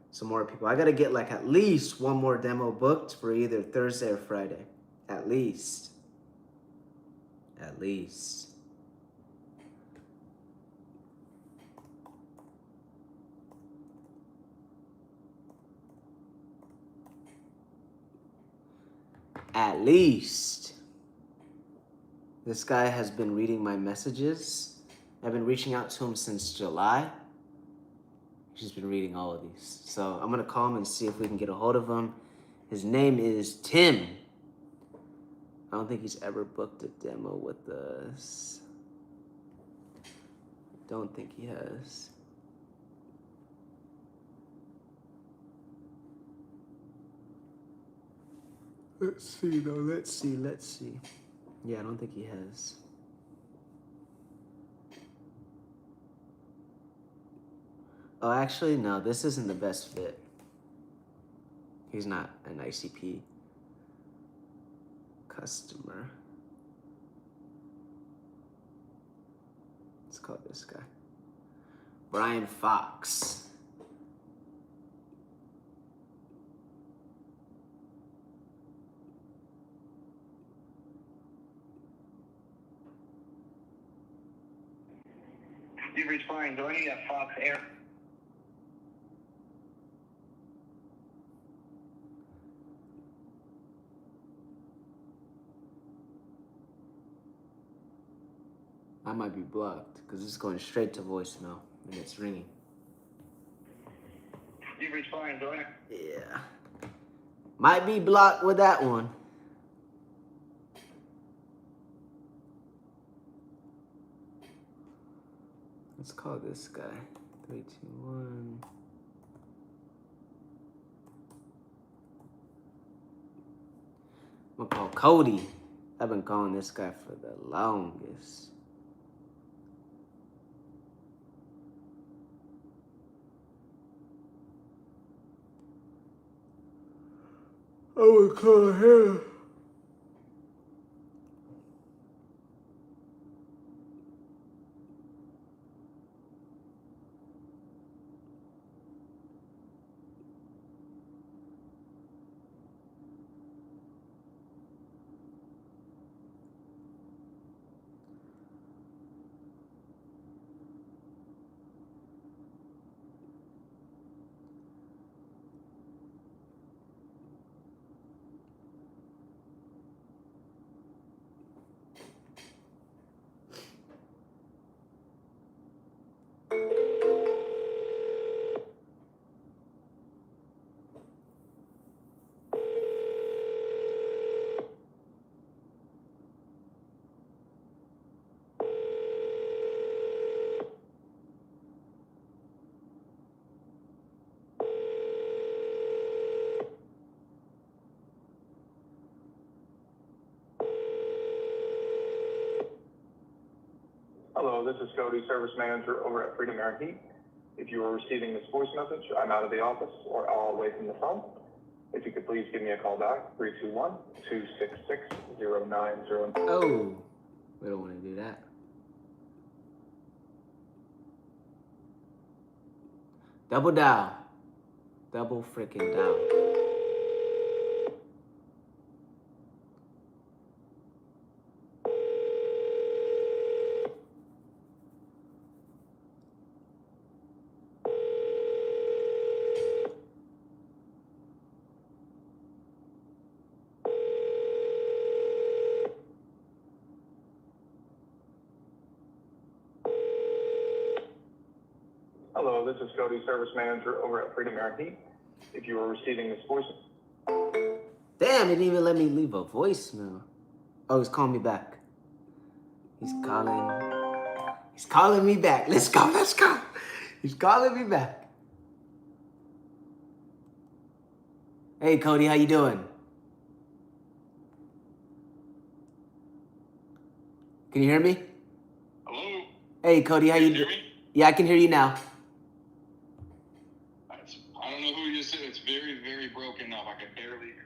some more people. I got to get like at least one more demo booked for either Thursday or Friday. At least. At least. At least. This guy has been reading my messages. I've been reaching out to him since July. He's been reading all of these. So I'm gonna call him and see if we can get a hold of him. His name is Tim. I don't think he's ever booked a demo with us. Don't think he has. Let's see though, let's see. Yeah, I don't think he has. Oh, actually, no, this isn't the best fit. He's not an ICP customer. Let's call this guy Brian Fox. You've reached Brian Doherty at Fox Air. I might be blocked because it's going straight to voicemail and it's ringing. You've reached Brian Doherty. Yeah. Might be blocked with that one. Let's call this guy. 3, 2, 1. I'm gonna call Cody. I've been calling this guy for the longest. I would call him. Hello, this is Cody, Service Manager over at Freedom Air and Heat. If you are receiving this voice message, I'm out of the office or all away from the phone. If you could please give me a call back, 321-266-0909. Oh, we don't want to do that. Double dial. Double freaking dial. Hello, this is Cody, Service Manager over at Freedom Air and Heat. If you are receiving this voice... Damn, it didn't even let me leave a voicemail. Oh, he's calling me back. He's calling me back. Let's go, let's go. He's calling me back. Hey, Cody, how you doing? Can you hear me? Hello? Hey, Cody, how you doing? Yeah, I can hear you now. I don't know who you said. It's very, very broken up. I can barely hear you.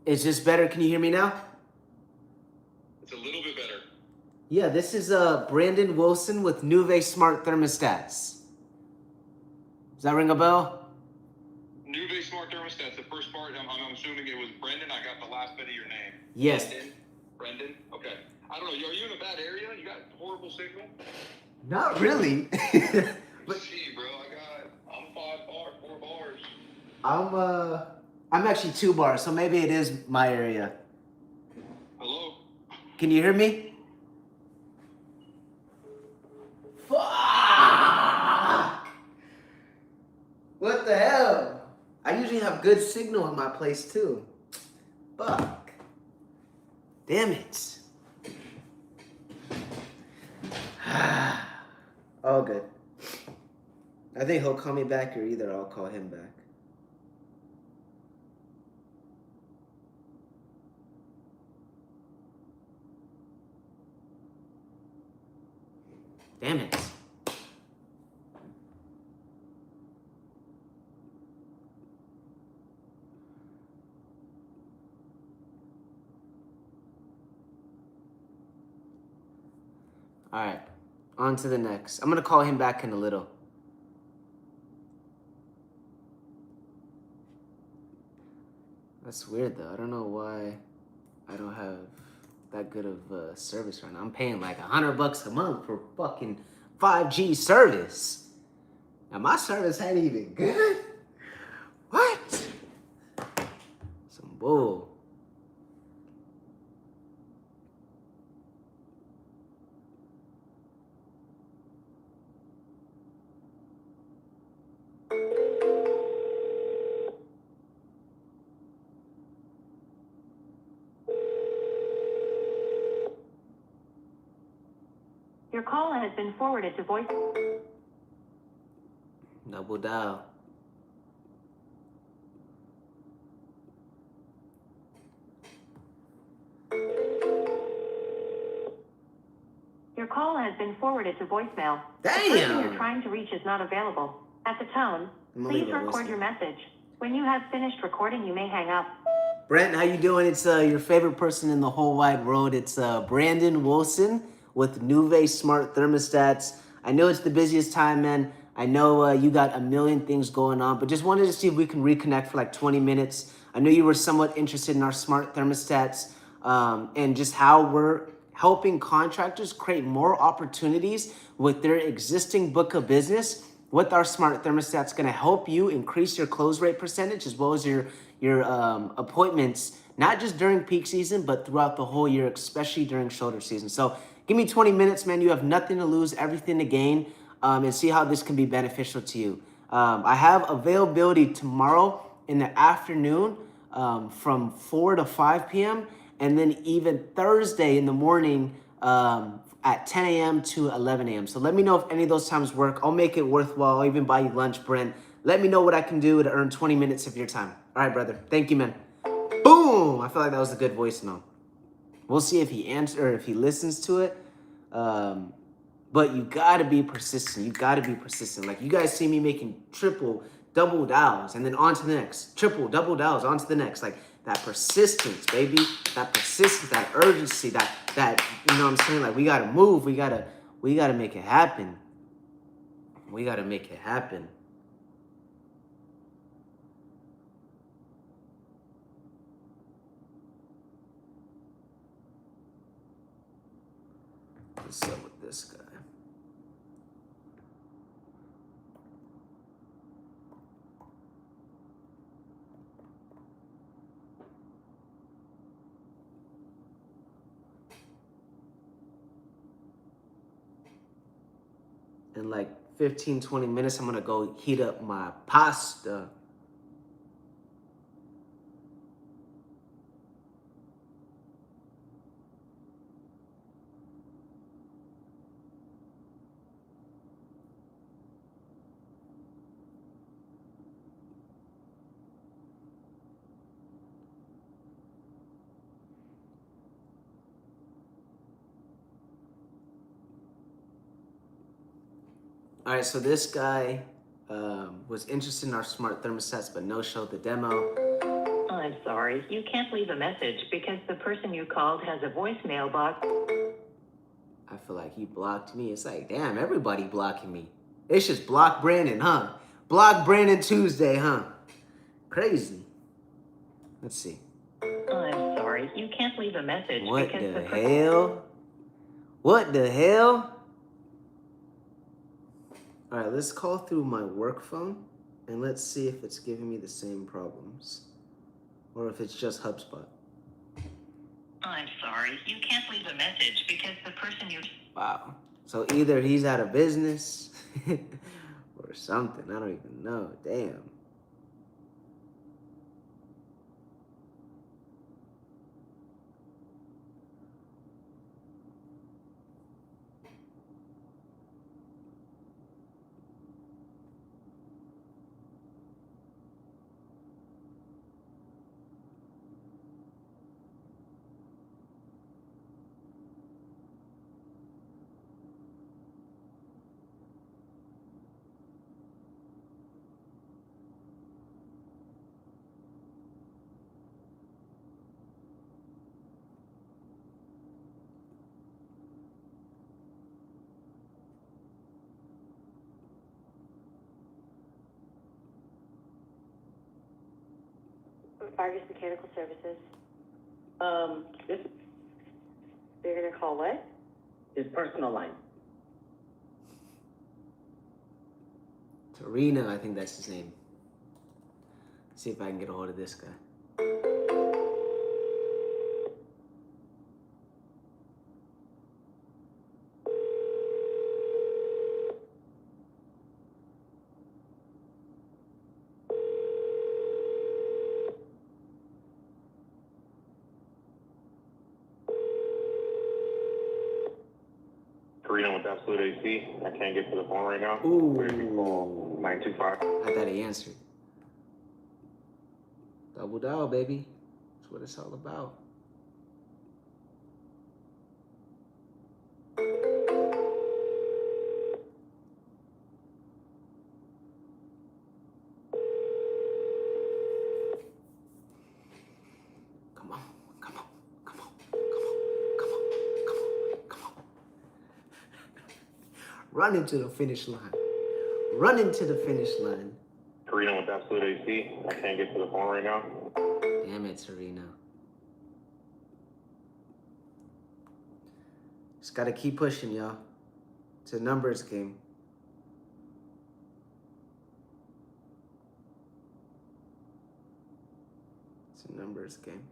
Is this better? Can you hear me now? It's a little bit better. Yeah, this is Brandon Wilson with Nuve Smart Thermostats. Does that ring a bell? Nuve Smart Thermostats, the first part, I'm assuming it was Brendan. I got the last bit of your name. Yes. Brendan? Okay. I don't know. Are you in a bad area? You got horrible signal? Not really. But gee, bro, I'm 4 bars. I'm actually 2 bars, so maybe it is my area. Hello? Can you hear me? Fuck! What the hell? I usually have good signal in my place too. Fuck. Damn it. All good. I think he'll call me back or either I'll call him back. Damn it. All right, on to the next. I'm gonna call him back in a little. That's weird though. I don't know why I don't have that good of service right now. I'm paying like $100 a month for fucking 5G service. Now my service ain't even good. What? Some bull. Your call has been forwarded to voice. Double dial. Your call has been forwarded to voicemail. The person Damn. you're trying to reach is not available. At the tone, I'm gonna please leave a record voicemail. your message. When you have finished recording, you may hang up. Brent, how you doing? It's your favorite person in the whole wide world. It's Brandon Wilson with Nuve Smart Thermostats. I know it's the busiest time, man. I know you got a million things going on, but just wanted to see if we can reconnect for like 20 minutes. I know you were somewhat interested in our smart thermostats and just how we're helping contractors create more opportunities with their existing book of business. With our smart thermostats, going to help you increase your close rate percentage as well as your appointments, not just during peak season, but throughout the whole year, especially during shoulder season. So give me 20 minutes, man. You have nothing to lose, everything to gain, and see how this can be beneficial to you. I have availability tomorrow in the afternoon from 4 to 5 p.m. and then even Thursday in the morning at 10 a.m. to 11 a.m. So let me know if any of those times work. I'll make it worthwhile. I'll even buy you lunch, Brent. Let me know what I can do to earn 20 minutes of your time. All right, brother. Thank you, man. Boom! I feel like that was a good voicemail. We'll see if he answers or if he listens to it. But you gotta be persistent. You gotta be persistent. Like you guys see me making triple, double dials, and then on to the next. Triple, double dials, on to the next. Like that persistence, baby. That persistence, that urgency, that you know what I'm saying? Like we gotta move. We gotta make it happen. We gotta make it happen. What's up with this guy? In like 15, 20 minutes, I'm gonna go heat up my pasta. All right, so this guy was interested in our smart thermostats, but no-showed the demo. I'm sorry, you can't leave a message because the person you called has a voicemail box. I feel like he blocked me. It's like, damn, everybody blocking me. It's just block Brandon, huh? Block Brandon Tuesday, huh? Crazy. Let's see. I'm sorry, you can't leave a message What because the hell? What the hell? All right, let's call through my work phone and let's see if it's giving me the same problems or if it's just HubSpot. I'm sorry, you can't leave a message because the person you... Wow. So either he's out of business or something. I don't even know. Damn. Vargas Mechanical Services. This You're gonna call what? is personal line. Torino, I think that's his name. See if I can get a hold of this guy. Karina with with Absolute AC. I can't get to the phone right now. Ooh. Where if you call 925. I thought he answered. Double dial, baby. That's what it's all about. Come on, come on, come on, come on, come on, come on, come on. Run into the finish line. Run into the finish line. Karina with Absolute AC. I can't get to the phone right now. Damn it, Serena. Just gotta keep pushing, y'all. It's a numbers game. It's a numbers game.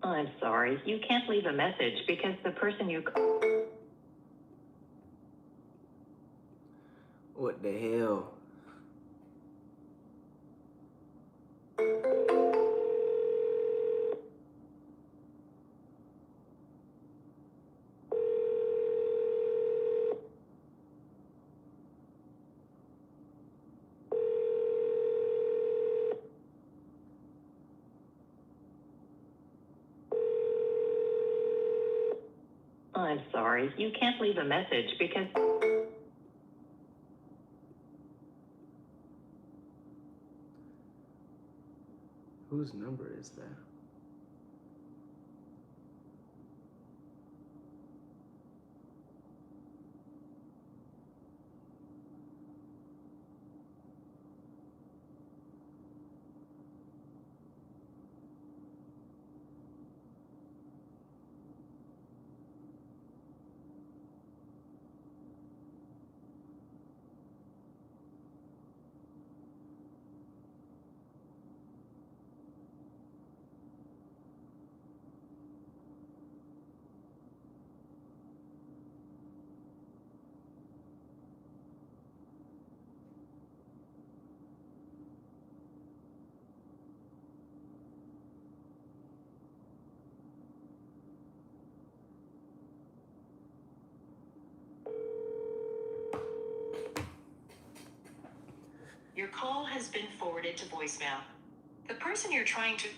I'm sorry, you can't leave a message because the person you call. What the hell? I'm sorry, you can't leave a message because. Whose number is that? Your call has been forwarded to voicemail. The person you're trying to.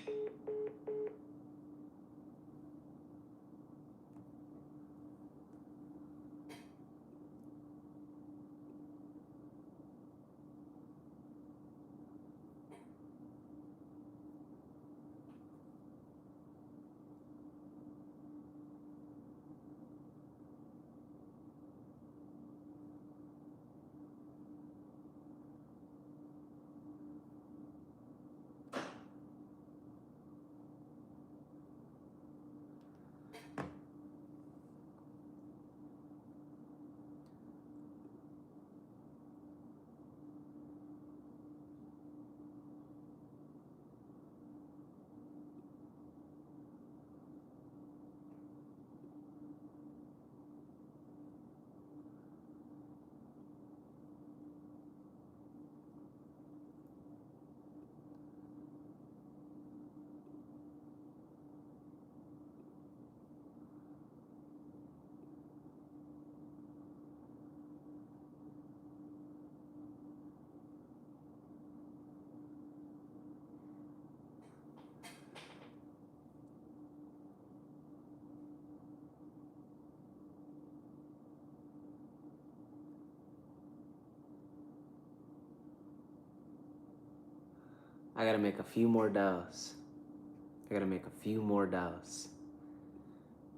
I gotta make a few more dials.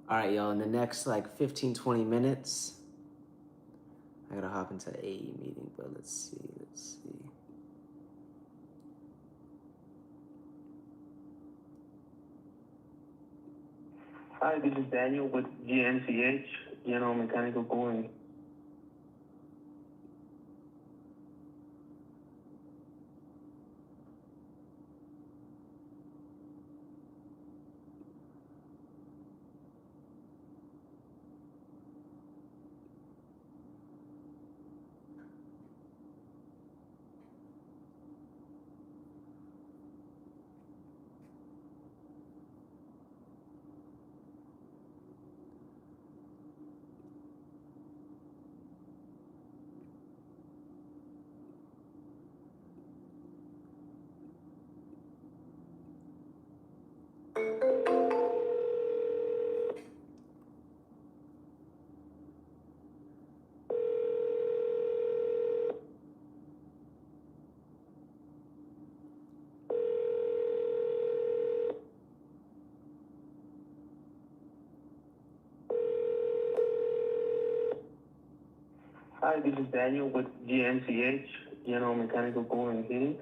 All right, y'all, in the next like 15, 20 minutes, I gotta hop into a meeting, but let's see. Hi, this is Daniel with GMCH, General Mechanical Cooling. Hi, this is Daniel with GMCH, General Mechanical Cooling and Heating.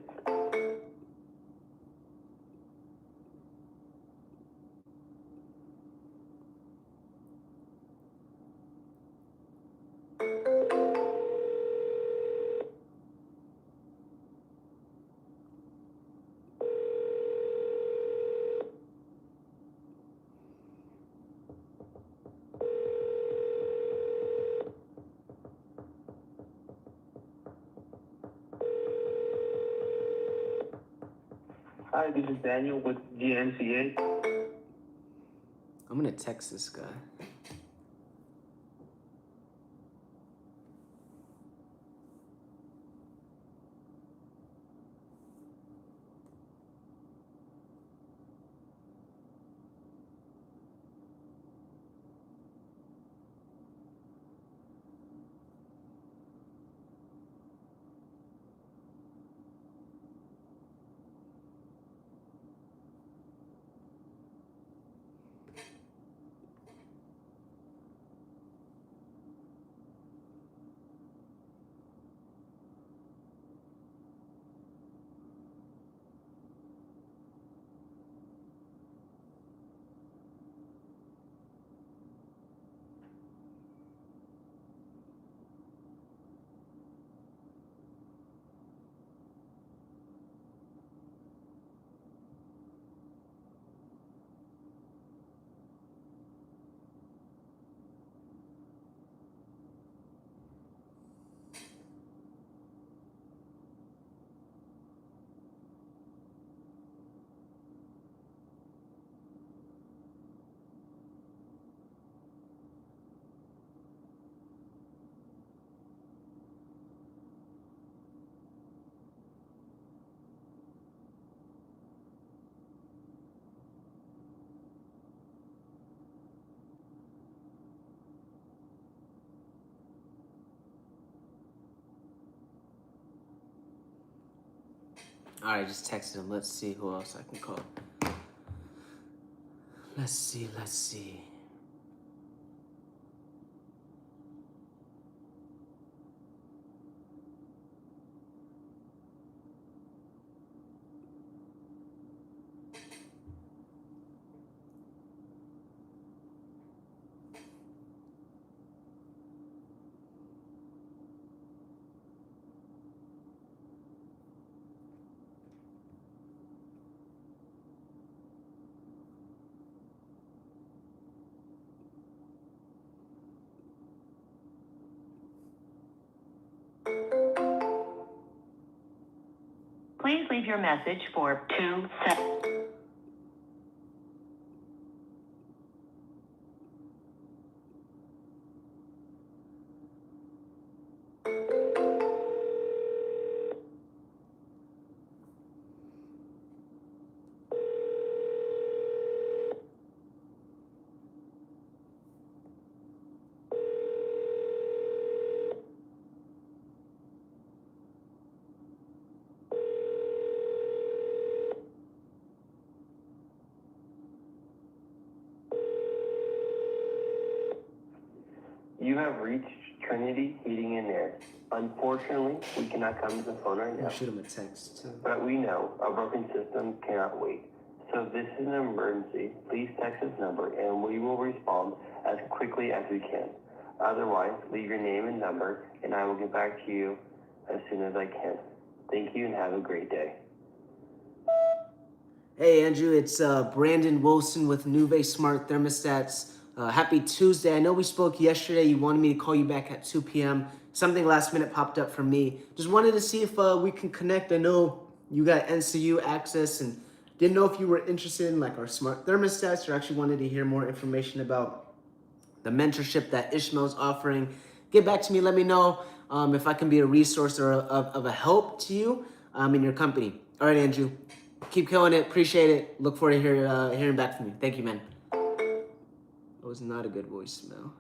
Hi, this is Daniel with GMCH. I'm gonna text this guy. All right, just texted him. Let's see who else I can call. Let's see. Please leave your message for 2 seconds. You have reached Trinity Heating and Air. Unfortunately, we cannot come to the phone right now. Shoot him a text too. But we know a broken system cannot wait. So if this is an emergency, please text this number and we will respond as quickly as we can. Otherwise, leave your name and number and I will get back to you as soon as I can. Thank you and have a great day. Hey Andrew, it's Brandon Wilson with Nuve Smart Thermostats. Happy Tuesday. I know we spoke yesterday. You wanted me to call you back at 2 p.m. Something last minute popped up for me. Just wanted to see if we can connect. I know you got NCU access and didn't know if you were interested in like our smart thermostats or actually wanted to hear more information about the mentorship that Ishmael's offering. Get back to me. Let me know if I can be a resource or of a help to you in your company. All right, Andrew. Keep killing it. Appreciate it. Look forward to hearing back from you. Thank you, man. That was not a good voicemail.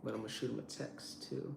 But I'm going to shoot him a text, too.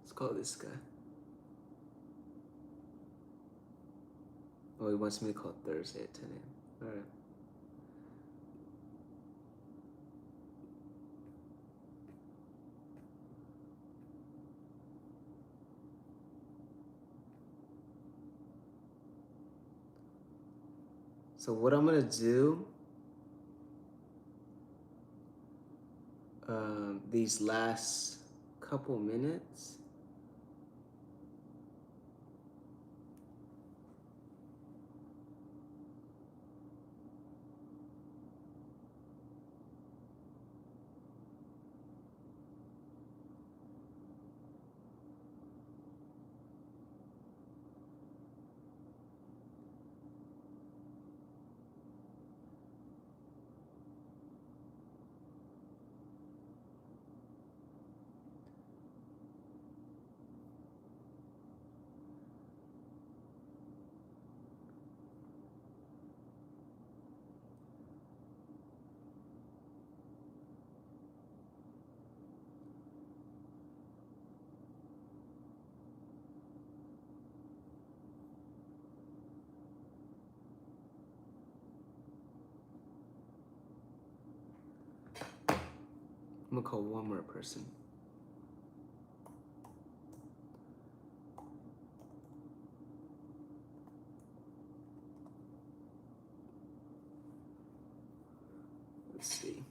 Let's call this guy. Oh, he wants me to call Thursday at 10 a.m. All right. So what I'm gonna do these last couple minutes, I'm gonna call one more person. Let's see.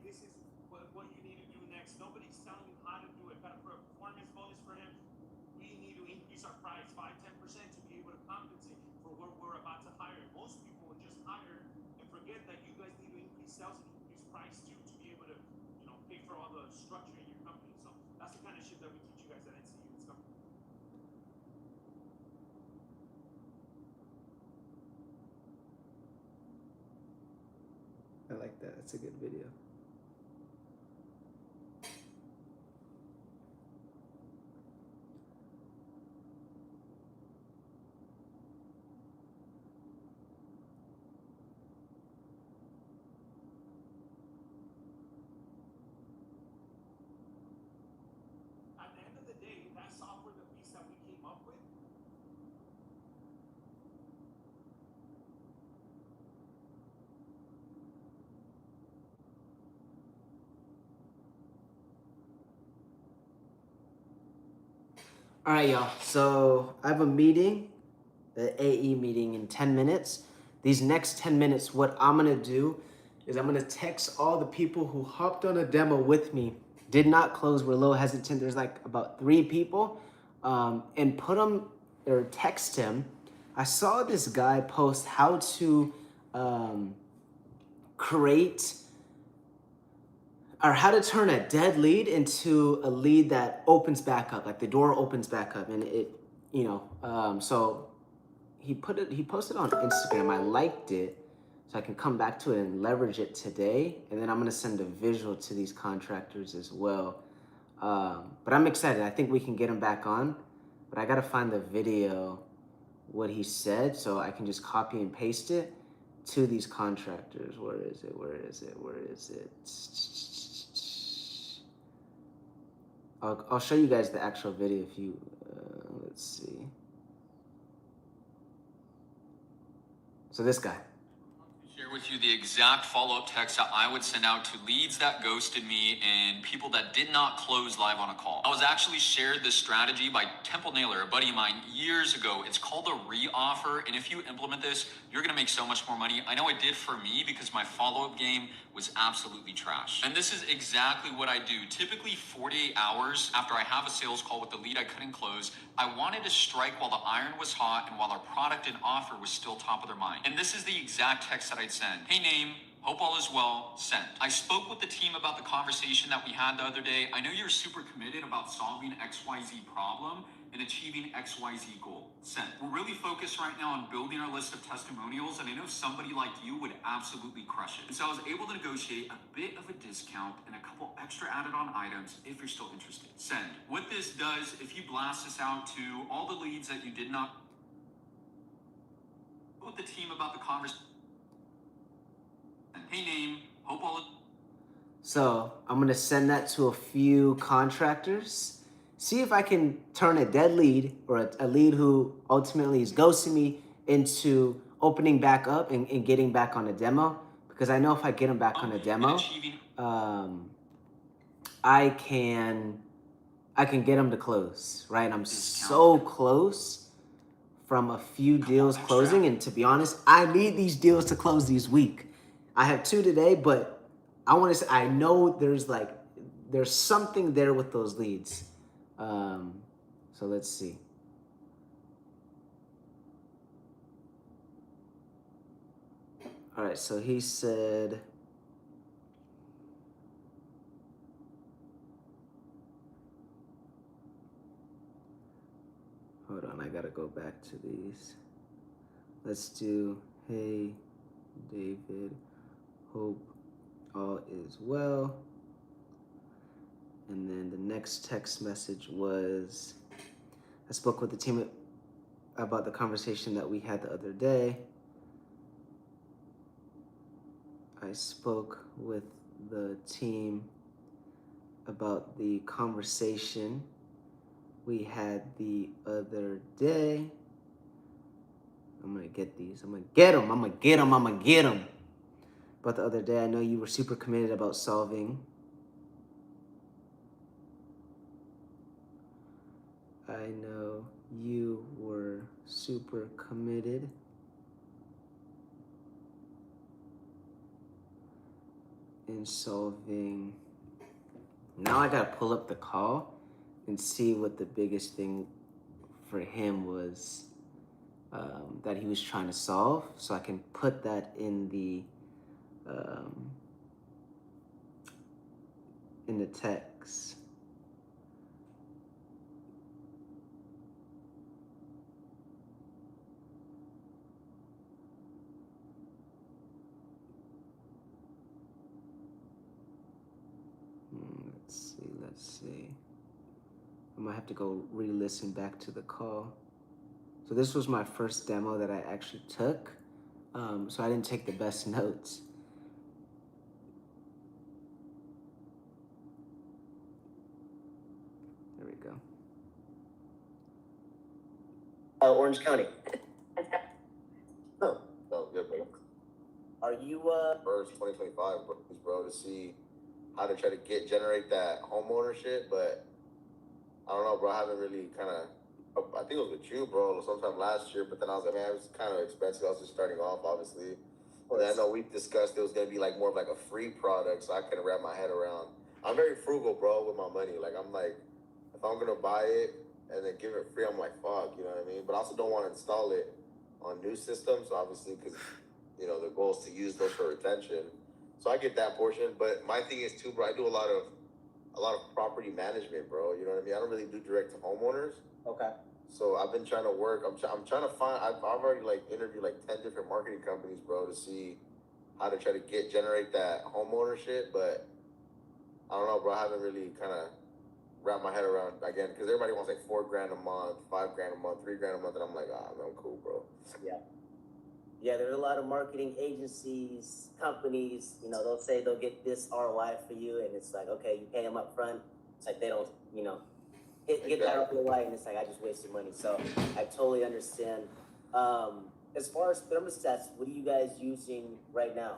this is what you need to do next. Nobody's telling you how to do it. Got to put a performance bonus for him. We need to increase our price 5-10% to be able to compensate for what we're about to hire. Most people will just hire and forget that you guys need to increase sales and increase price too to be able to, pay for all the structure in your company. So that's the kind of shit that we teach you guys at NCU and stuff. I like that. That's a good video. At the end of the day, that software, the piece that we came up with, All right, y'all. So I have a meeting, the AE meeting in 10 minutes. These next 10 minutes, what I'm gonna do is I'm gonna text all the people who hopped on a demo with me, did not close, were a little hesitant. There's like about 3 people, and put them or text him. I saw this guy post how to create or how to turn a dead lead into a lead that opens back up, like the door opens back up, and it, so he posted on Instagram. I liked it, so I can come back to it and leverage it today, and then I'm gonna send a visual to these contractors as well. But I'm excited. I think we can get him back on, but I gotta find the video, what he said, so I can just copy and paste it to these contractors. Where is it? Where is it? Where is it? I'll show you guys the actual video if you, let's see. So this guy. Share with you the exact follow-up text that I would send out to leads that ghosted me and people that did not close live on a call. I was actually shared this strategy by Temple Naylor, a buddy of mine, years ago. It's called a re-offer, and if you implement this, you're gonna make so much more money. I know it did for me because my follow-up game was absolutely trash. And this is exactly what I do. Typically 48 hours after I have a sales call with the lead I couldn't close, I wanted to strike while the iron was hot and while our product and offer was still top of their mind. And this is the exact text that I'd send. Hey name, hope all is well, sent. I spoke with the team about the conversation that we had the other day. I know you're super committed about solving XYZ problem and achieving XYZ goal, sent. We're really focused right now on building our list of testimonials, and I know somebody like you would absolutely crush it. And so I was able to negotiate a bit of a discount and a couple extra added on items if you're still interested, send. What this does, if you blast this out to all the leads that you did not with the team about the conversation. Hey name, hope all. So I'm gonna send that to a few contractors. See if I can turn a dead lead or a lead who ultimately is ghosting me into opening back up and getting back on a demo. Because I know if I get them back on a demo, I can get them to close, right? I'm so close from a few deals closing, and to be honest, I need these deals to close this week. I have 2 today, but I want to say, I know there's something there with those leads. So let's see. All right, so he said, hold on, I gotta go back to these. Let's do, hey, David, hope all is well. And then the next text message was, I spoke with the team about the conversation that we had the other day. I spoke with the team about the conversation we had the other day. I'm gonna get these. I'm gonna get them. I'm gonna get them. I'm gonna get them. But the other day, I know you were super committed about solving. I know you were super committed. in solving. Now I gotta pull up the call and see what the biggest thing for him was that he was trying to solve, so I can put that in the text. Let's see. I might have to go re-listen back to the call. So this was my first demo that I actually took. So I didn't take the best notes. There we go. Orange County. Oh, good, bro. Are you, First 2025, bro, to see how to try to generate that home ownership, but I don't know, bro. I haven't really I think it was with you, bro, sometime last year, but then I was like, man, it was kind of expensive. I was just starting off, obviously. And I know we discussed it was going to be like more of like a free product, so I couldn't wrap my head around. I'm very frugal, bro, with my money. Like, I'm like, if I'm going to buy it and then give it free, I'm like, fuck, you know what I mean? But I also don't want to install it on new systems, obviously, because, you know, the goal is to use those for retention. So I get that portion, but my thing is too, bro, I do a lot of property management, bro. You know what I mean? I don't really do direct to homeowners. Okay. So I've been trying to work. I'm trying to find. I've already like interviewed like 10 different marketing companies, bro, to see how to try to generate that home ownership. But I don't know, bro. I haven't really kind of wrapped my head around again, because everybody wants like $4,000 a month, $5,000 a month, $3,000 a month, and I'm like, I'm cool, bro. Yeah. Yeah, there's a lot of marketing agencies, companies, you know, they'll say they'll get this ROI for you, and it's like, okay, you pay them up front. It's like they don't, you know, get that ROI, and it's like, I just wasted money. So I totally understand. As far as thermostats, what are you guys using right now?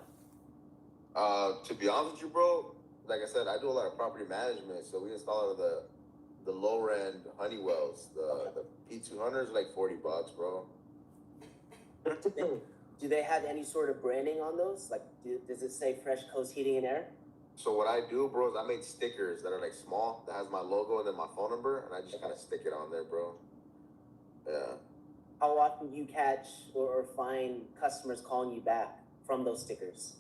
To be honest with you, bro, like I said, I do a lot of property management, so we install the lower end Honeywells. The P200s like $40, bro. Do they have any sort of branding on those? Like, does it say Fresh Coast Heating and Air? So what I do, bro, is I make stickers that are like small, that has my logo and then my phone number, and I just kind of stick it on there, bro. Yeah. How often do you catch or find customers calling you back from those stickers?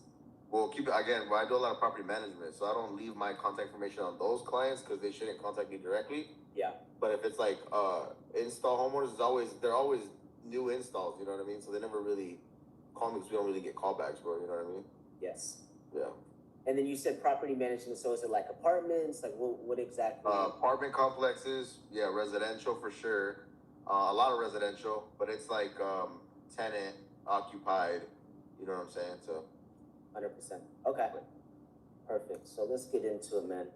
Well, keep it again, bro. I do a lot of property management, so I don't leave my contact information on those clients because they shouldn't contact me directly. Yeah. But if it's like install homeowners, they're always new installs, you know what I mean? So they never really call me because we don't really get callbacks, bro. You know what I mean? Yes. Yeah. And then you said property management. So is it like apartments? Like what exactly? Apartment complexes, yeah, residential for sure. A lot of residential, but it's like tenant occupied. You know what I'm saying? So. 100%. Okay. Perfect. So let's get into it, man.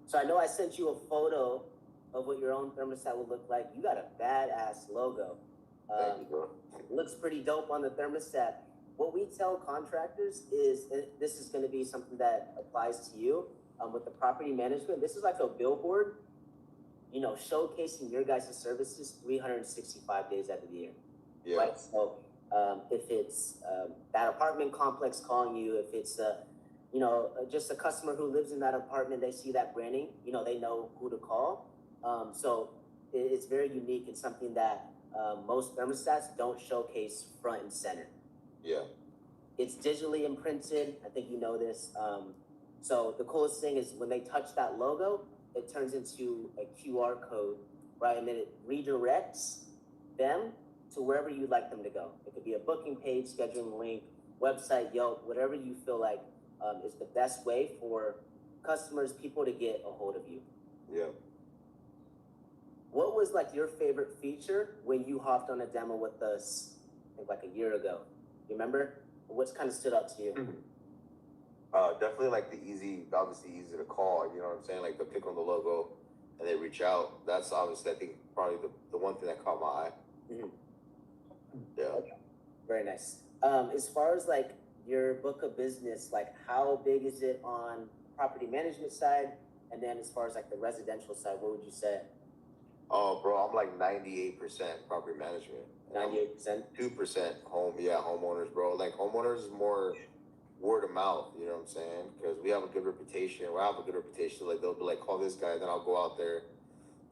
So I know I sent you a photo of what your own thermostat would look like. You got a badass logo. Thank you, bro. Looks pretty dope on the thermostat. What we tell contractors is, this is going to be something that applies to you with the property management. This is like a billboard, you know, showcasing your guys' services 365 days out of the year. Yeah. Right? So if it's that apartment complex calling you, if it's you know, just a customer who lives in that apartment, they see that branding, you know, they know who to call. So it's very unique and something that most thermostats don't showcase front and center. Yeah. It's digitally imprinted. I think you know this. So the coolest thing is when they touch that logo, it turns into a QR code, right? And then it redirects them to wherever you'd like them to go. It could be a booking page, scheduling link, website, Yelp, whatever you feel like is the best way for customers, people to get a hold of you. Yeah. What was like your favorite feature when you hopped on a demo with us, I think like a year ago? You remember? What's kind of stood out to you? Mm-hmm. Definitely like obviously easy to call, you know what I'm saying? Like, they'll click on the logo and they reach out. That's obviously, I think, probably the one thing that caught my eye. Mm-hmm. Yeah. Okay. Very nice. As far as like your book of business, like how big is it on property management side? And then as far as like the residential side, what would you say? Oh, bro, I'm like 98% property management. 98%? 2% homeowners, bro. Like, homeowners is more word of mouth, you know what I'm saying? Because we have a good reputation. We have a good reputation. Like, they'll be like, call this guy, then I'll go out there,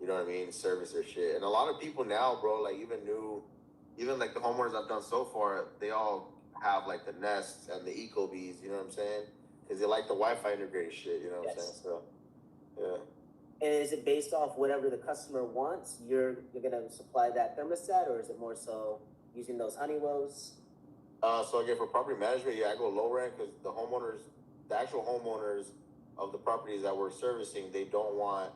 you know what I mean, service their shit. And a lot of people now, bro, like even like the homeowners I've done so far, they all have like the Nests and the Ecobees, you know what I'm saying? Because they like the Wi-Fi integrated shit, you know what I'm saying? So, yeah. And is it based off whatever the customer wants? You're gonna supply that thermostat, or is it more so using those Honeywells? So again, for property management, yeah, I go low rent because the actual homeowners of the properties that we're servicing, they don't want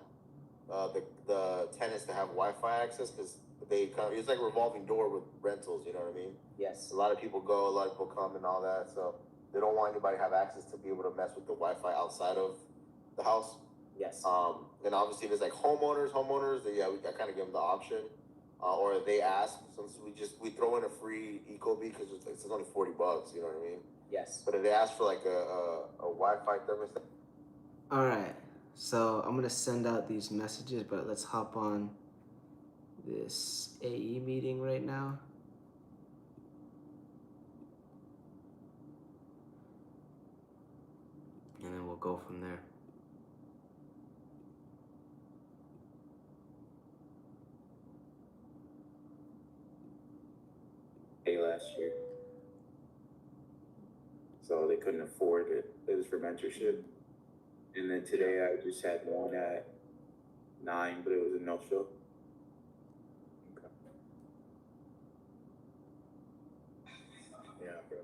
the tenants to have Wi-Fi access because it's like a revolving door with rentals, you know what I mean? Yes. A lot of people go, a lot of people come and all that, so they don't want anybody to have access to be able to mess with the Wi-Fi outside of the house. Yes. And obviously there's like homeowners, I kind of give them the option, or they ask, since we throw in a free Ecobee because it's only $40, you know what I mean? Yes. But if they ask for like a Wi-Fi thermostat. All right, so I'm gonna send out these messages, but let's hop on this AE meeting right now. And then we'll go from there. Last year, so they couldn't afford it. It was for mentorship, and then today I just had one at 9, but it was a no-show. Okay. Yeah, bro.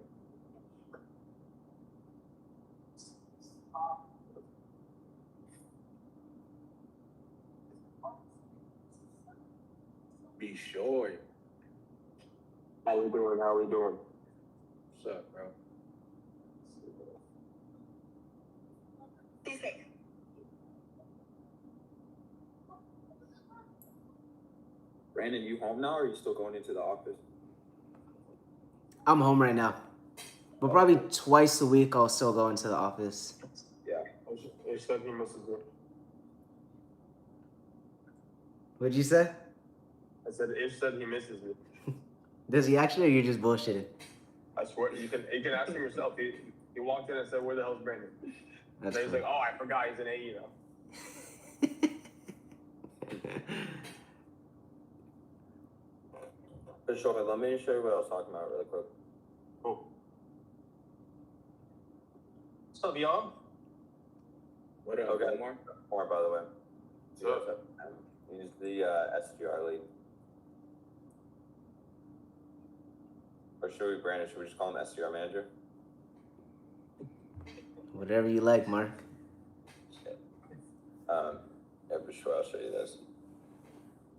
Be sure. How we doing? What's up, bro? Brandon, you home now, or are you still going into the office? I'm home right now, but probably twice a week I'll still go into the office. Yeah. Ish said he misses me. What'd you say? I said Ish said he misses me. Does he actually, or you're just bullshitting? I swear, you can ask him yourself. He walked in and said, "Where the hell's Brandon?" That's and he's funny. like, "Oh, I forgot he's an AE now." Sure, let me show you what I was talking about really quick. Cool. What's up, y'all? What up, Okay. Omar? By the way. What's up? He's the SDR lead. Or should we, Brandon, should we just call him SDR manager? Whatever you like, Mark. Yeah, for sure, I'll show you this.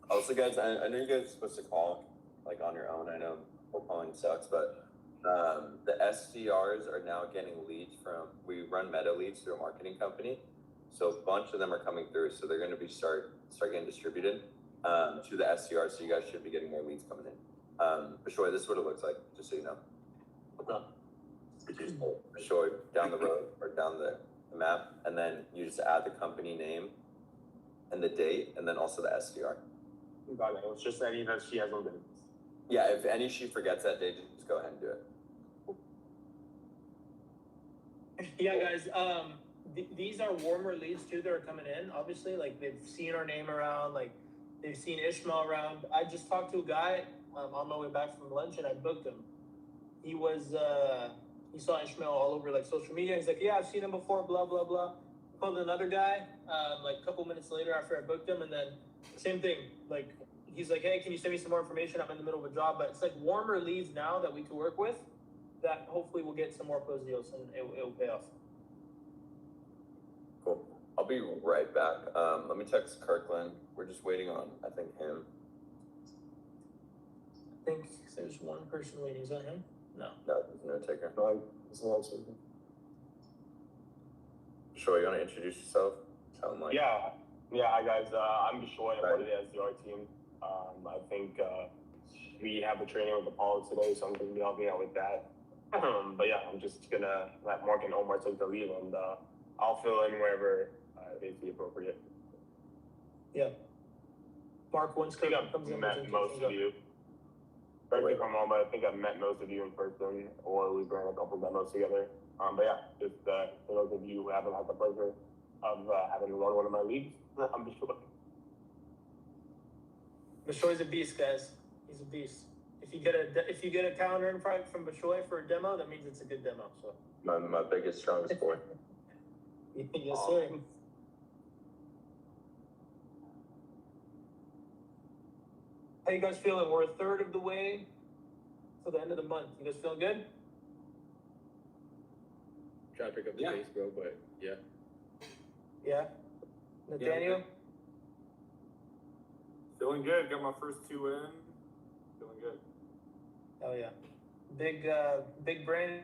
Also, guys, I know you guys are supposed to call, like, on your own. I know calling sucks, but the SDRs are now getting leads we run meta leads through a marketing company. So a bunch of them are coming through, so they're going to be start getting distributed to the SDRs, so you guys should be getting more leads coming in. For sure, this is what it looks like, just so you know. For sure, down the road or down the map, and then you just add the company name and the date, and then also the SDR. Got it. It's just any that she hasn't been. Yeah, if any she forgets that date, just go ahead and do it. Yeah, guys. These are warmer leads too that are coming in. Obviously, like they've seen our name around, like they've seen Ishmael around. I just talked to a guy on my way back from lunch, and I booked him. He saw Ishmael all over like social media. He's like, "Yeah, I've seen him before." Blah blah blah. Called another guy like a couple minutes later after I booked him, and then same thing. Like he's like, "Hey, can you send me some more information? I'm in the middle of a job." But it's like warmer leads now that we can work with. That hopefully we'll get some more closed deals and it'll pay off. Cool. I'll be right back. Let me text Kirkland. We're just waiting on, I think, him. I think there's one person waiting. Is that him? No. No, there's no taker. No, it's not something. Sure, you want to introduce yourself? Sound like. Yeah, hi guys. I'm Bishoy. I'm part of the SDR team. I think we have a training with Apollo today, so I'm going to be helping out with that. But yeah, I'm just gonna let Mark and Omar take the lead, and I'll fill in wherever they see appropriate. Yeah. Mark, once I think I've met most of you. correct me if I'm wrong, but I think I've met most of you in person, or we've ran a couple demos together. But yeah, just for those of you who haven't had the pleasure of having run one of my leagues, I'm just sure. Bashoy's a beast, guys. He's a beast. If you get a calendar invite from Bashoy for a demo, that means it's a good demo. So. My biggest, strongest boy. Yes, sir. How you guys feeling? We're a third of the way to the end of the month. You guys feeling good? Try to pick up the pace, bro, but yeah. Yeah. Nathaniel? Feeling good. Got my first 2 in. Feeling good. Oh yeah. Big Brandon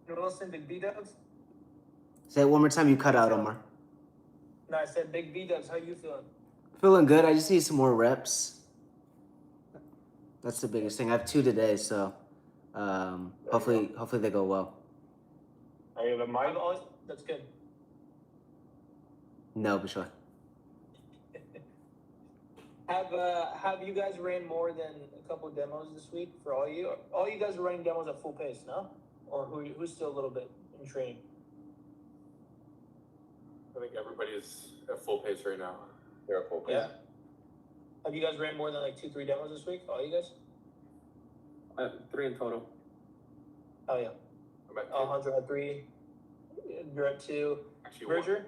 Wilson, big B-Dubs? Say it one more time. You cut out, Omar. No, I said big B-Dubs. How you feeling? Feeling good. I just need some more reps. That's the biggest thing. I have 2 today, so hopefully they go well. Are you the mic? That's good. No, Bashoy. Have you guys ran more than a couple of demos this week for all you? All you guys are running demos at full pace, no? Or who's still a little bit in training? I think everybody is at full pace right now. They're at full pace. Yeah. Have you guys ran more than like 2-3 demos this week? All you guys? 3 in total. Oh yeah. I'm at 2. Hunter had 3. You're at 2. Actually, Bridger? 1.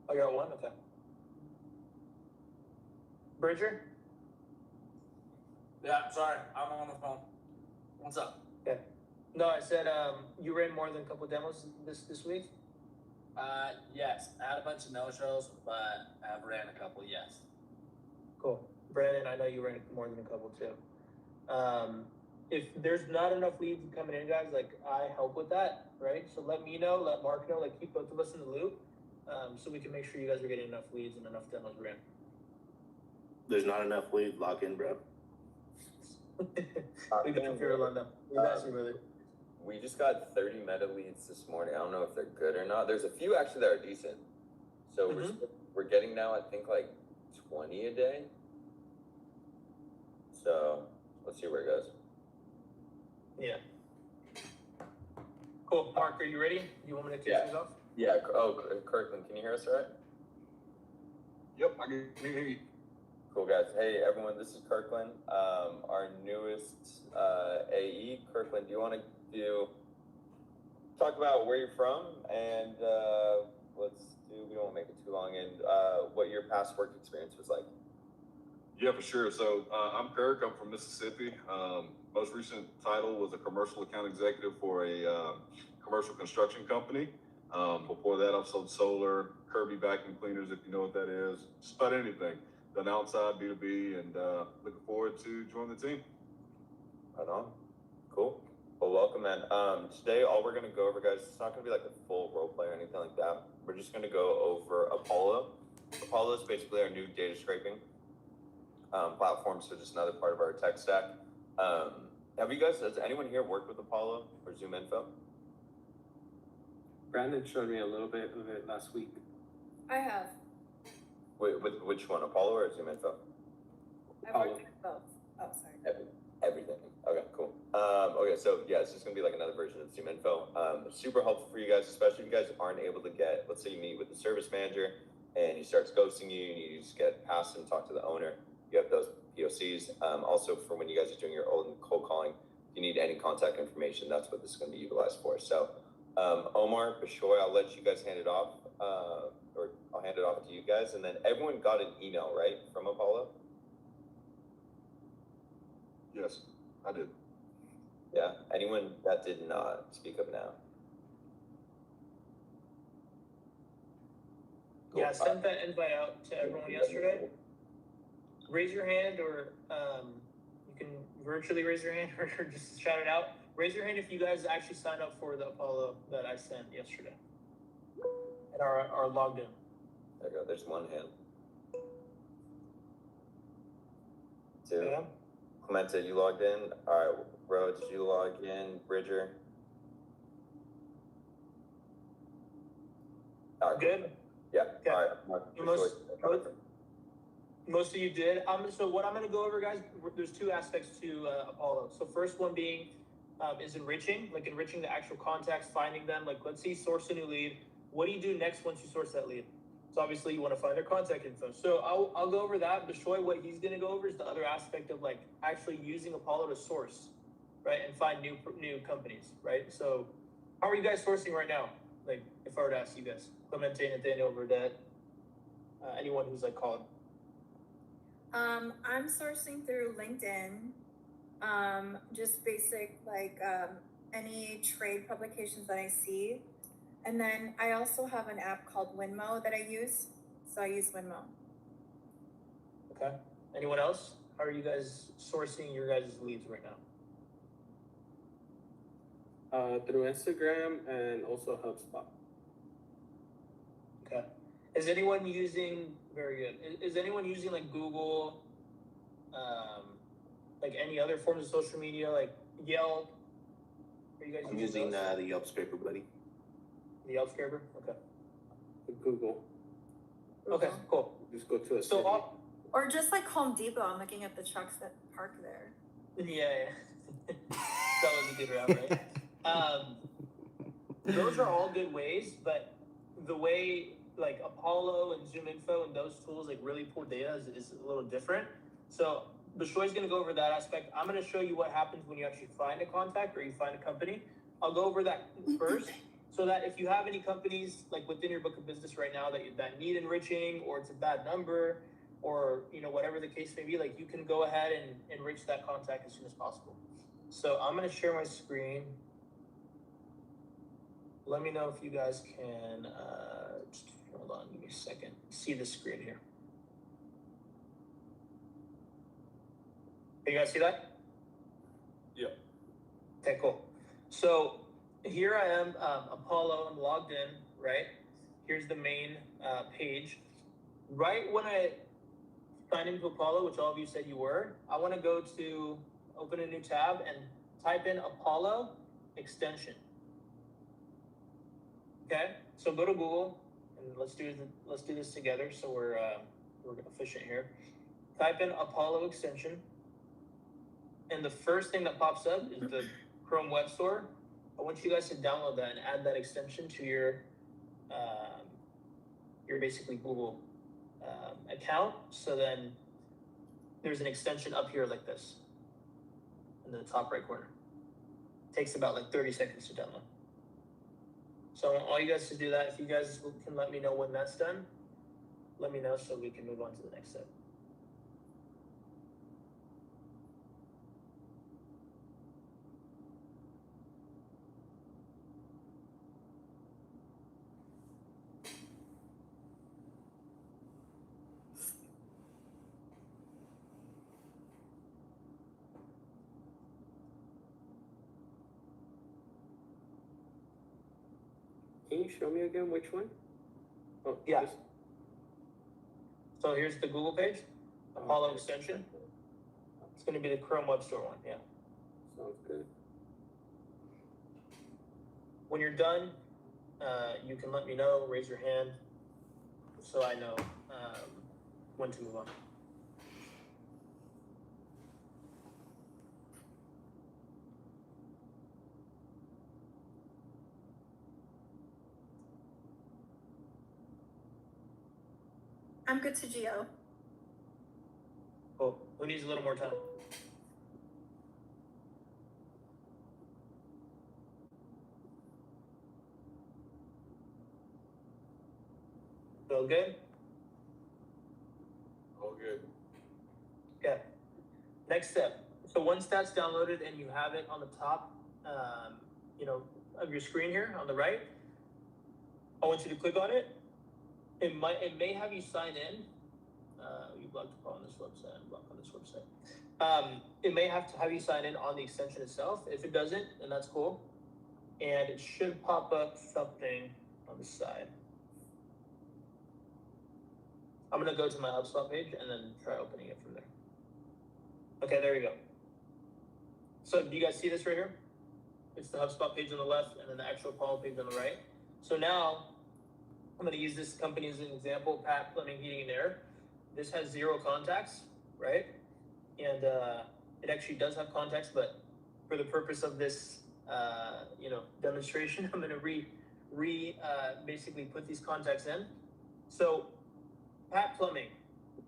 Oh, you're at 1? Okay. Bridger? Yeah, I'm sorry. I'm on the phone. What's up? Okay. No, I said you ran more than a couple demos this week? Yes. I had a bunch of no-shows, but I've ran a couple, yes. Cool. Brandon, I know you ran more than a couple too. If there's not enough leads coming in, guys, like I help with that, right? So let me know, let Mark know, like keep both of us in the loop, so we can make sure you guys are getting enough leads and enough demos ran. There's not enough leads. Lock in, bro. We got fear, Orlando. We got you, brother. We just got 30 meta leads this morning. I don't know if they're good or not. There's a few actually that are decent. So we're getting now, I think, like 20 a day. So let's see where it goes. Yeah. Cool. Mark, are you ready? You want me to kick things off? Yeah. Oh, Kirkland, can you hear us all right? Yep, I can hear you. Cool, guys. Hey, everyone, this is Kirkland, our newest AE. Kirkland, do you want to talk about where you're from and we won't make it too long, and what your past work experience was like? Yeah, for sure. So I'm Kirk. I'm from Mississippi. Most recent title was a commercial account executive for a commercial construction company. Before that, I've sold solar, Kirby vacuum cleaners, if you know what that is, just about anything. Done outside B2B, and looking forward to joining the team. Right on. Cool. Well, welcome, man. Today, all we're going to go over, guys, it's not going to be like a full role play or anything like that. We're just going to go over Apollo. Apollo is basically our new data scraping platform, so just another part of our tech stack. Has anyone here worked with Apollo or ZoomInfo? Brandon showed me a little bit of it last week. I have. With which one, Apollo or ZoomInfo? I've worked with both. Oh, sorry. Everything. Okay, cool. Okay, so yeah, it's just gonna be like another version of ZoomInfo. Super helpful for you guys, especially if you guys aren't able to get, let's say you meet with the service manager and he starts ghosting you, and you just get past him, talk to the owner. You have those POCs. Also, for when you guys are doing your own cold calling, if you need any contact information, that's what this is going to be utilized for. So, Omar, Bashoy, I'll let you guys hand it off, or I'll hand it off to you guys. And then everyone got an email, right, from Apollo? Yes, I did. Yeah. Anyone that did not, speak up now. Cool. Yeah, I sent that invite out to everyone yesterday. Raise your hand, or you can virtually raise your hand, or just shout it out. Raise your hand if you guys actually signed up for the Apollo that I sent yesterday and are logged in. There you go. There's one hand. 2. Yeah. Clemente, you logged in? All right. Ro, did you log in? Bridger? All right, good? Yeah. Okay. All right. Mark, Most of you did. So what I'm going to go over, guys, there's two aspects to Apollo. So first one being is enriching, like enriching the actual contacts, finding them. Like, let's see, source a new lead. What do you do next once you source that lead? So obviously you want to find their contact info. So I'll go over that. Bishoy, what he's going to go over is the other aspect of like actually using Apollo to source, right, and find new companies, right? So how are you guys sourcing right now? Like, if I were to ask you guys, Clemente, Nathaniel, Burdett, anyone who's like called. I'm sourcing through LinkedIn, just basic, like, any trade publications that I see. And then I also have an app called Winmo that I use. So I use Winmo. Okay. Anyone else? How are you guys sourcing your guys' leads right now? Through Instagram and also HubSpot. Okay. Is anyone using, very good. Is anyone using like Google, like any other forms of social media, like Yelp? Are you guys I'm using those? the Yelp scraper, buddy. The Yelp scraper? Okay. Google. Okay, cool. Just go to a So, city. Or just like Home Depot, I'm looking at the trucks that park there. yeah. That was a good route, right? Those are all good ways, but the way like Apollo and Zoom Info and those tools like really pull data is a little different. So Bishoy's going to go over that aspect. I'm going to show you what happens when you actually find a contact or you find a company. I'll go over that first, so that if you have any companies like within your book of business right now that need enriching, or it's a bad number, or whatever the case may be, like you can go ahead and enrich that contact as soon as possible. So I'm going to share my screen. Let me know if you guys can, hold on, give me a second, see the screen here. You guys see that? Yeah. Okay, cool. So here I am, Apollo, I'm logged in, right? Here's the main page. Right when I signed into Apollo, which all of you said you were, I want to go to open a new tab and type in Apollo extension. Okay, so go to Google and let's do this together so we're efficient here. Type in Apollo extension, and the first thing that pops up is the Chrome Web Store. I want you guys to download that and add that extension to your basically Google account. So then there's an extension up here like this in the top right corner. It takes about like 30 seconds to download. So I want all you guys to do that. If you guys can let me know when that's done, let me know so we can move on to the next step. Can you show me again which one? Oh, yeah. So here's the Google page, Apollo extension. It's going to be the Chrome Web Store one, yeah. Sounds good. When you're done, you can let me know, raise your hand, so I know when to move on. I'm good to Geo. Cool. Who needs a little more time? Feel good? All good. Okay. Next step. So once that's downloaded and you have it on the top, of your screen here on the right, I want you to click on it. It may have you sign in. You blocked on this website. Block on this website. It may have to have you sign in on the extension itself. If it doesn't, then that's cool. And it should pop up something on the side. I'm gonna go to my HubSpot page and then try opening it from there. Okay, there we go. So do you guys see this right here? It's the HubSpot page on the left and then the actual Apollo page on the right. So now I'm going to use this company as an example, Pat Plumbing, Heating and Air. this has 0 contacts, right? And it actually does have contacts, but for the purpose of this, demonstration, I'm gonna basically put these contacts in. So, Pat Plumbing,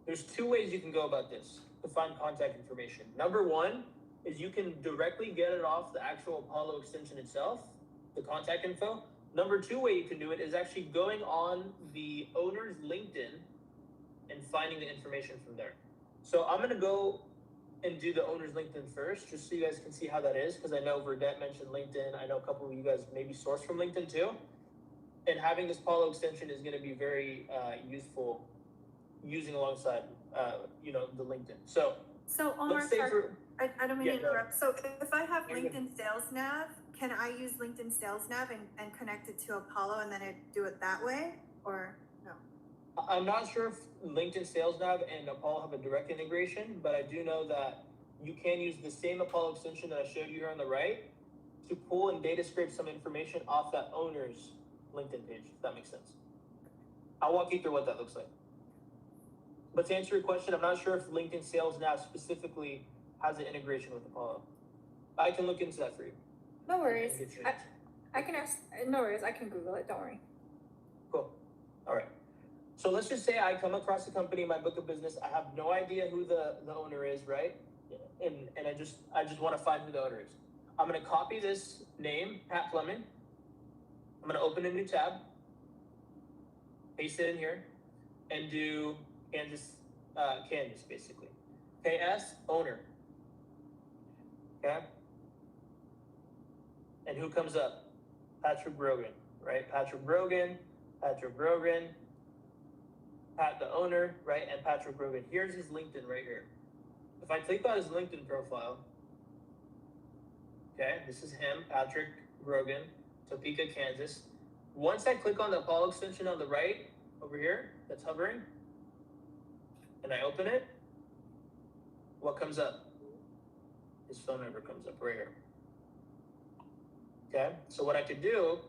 there's 2 ways you can go about this to find contact information. Number 1 is you can directly get it off the actual Apollo extension itself, the contact info. Number 2 way you can do it is actually going on the owner's LinkedIn and finding the information from there. So I'm gonna go and do the owner's LinkedIn first, just so you guys can see how that is, because I know Verdette mentioned LinkedIn. I know a couple of you guys maybe source from LinkedIn too. And having this Apollo extension is gonna be very useful using alongside, the LinkedIn. So Omar, let's say I don't mean Yeah, to interrupt. So if I have You're good. LinkedIn Sales Nav, can I use LinkedIn Sales Nav and connect it to Apollo and then do it that way, or no? I'm not sure if LinkedIn Sales Nav and Apollo have a direct integration, but I do know that you can use the same Apollo extension that I showed you here on the right to pull and data scrape some information off that owner's LinkedIn page, if that makes sense. I'll walk you through what that looks like. But to answer your question, I'm not sure if LinkedIn Sales Nav specifically has an integration with Apollo. I can look into that for you. No worries. And get you an answer. I can ask. No worries. I can Google it. Don't worry. Cool. All right. So let's just say I come across a company in my book of business. I have no idea who the owner is, right? And I just want to find who the owner is. I'm going to copy this name, Pat Plumbing. I'm going to open a new tab, paste it in here, and do Candace basically. KS owner. Okay. And who comes up? Patrick Brogan, right? Patrick Brogan, Pat the owner, right? And Patrick Brogan. Here's his LinkedIn right here. If I click on his LinkedIn profile, okay, this is him, Patrick Brogan, Topeka, Kansas. Once I click on the Apollo extension on the right over here, that's hovering, and I open it, what comes up? His phone number comes up right here. Okay, so what I could do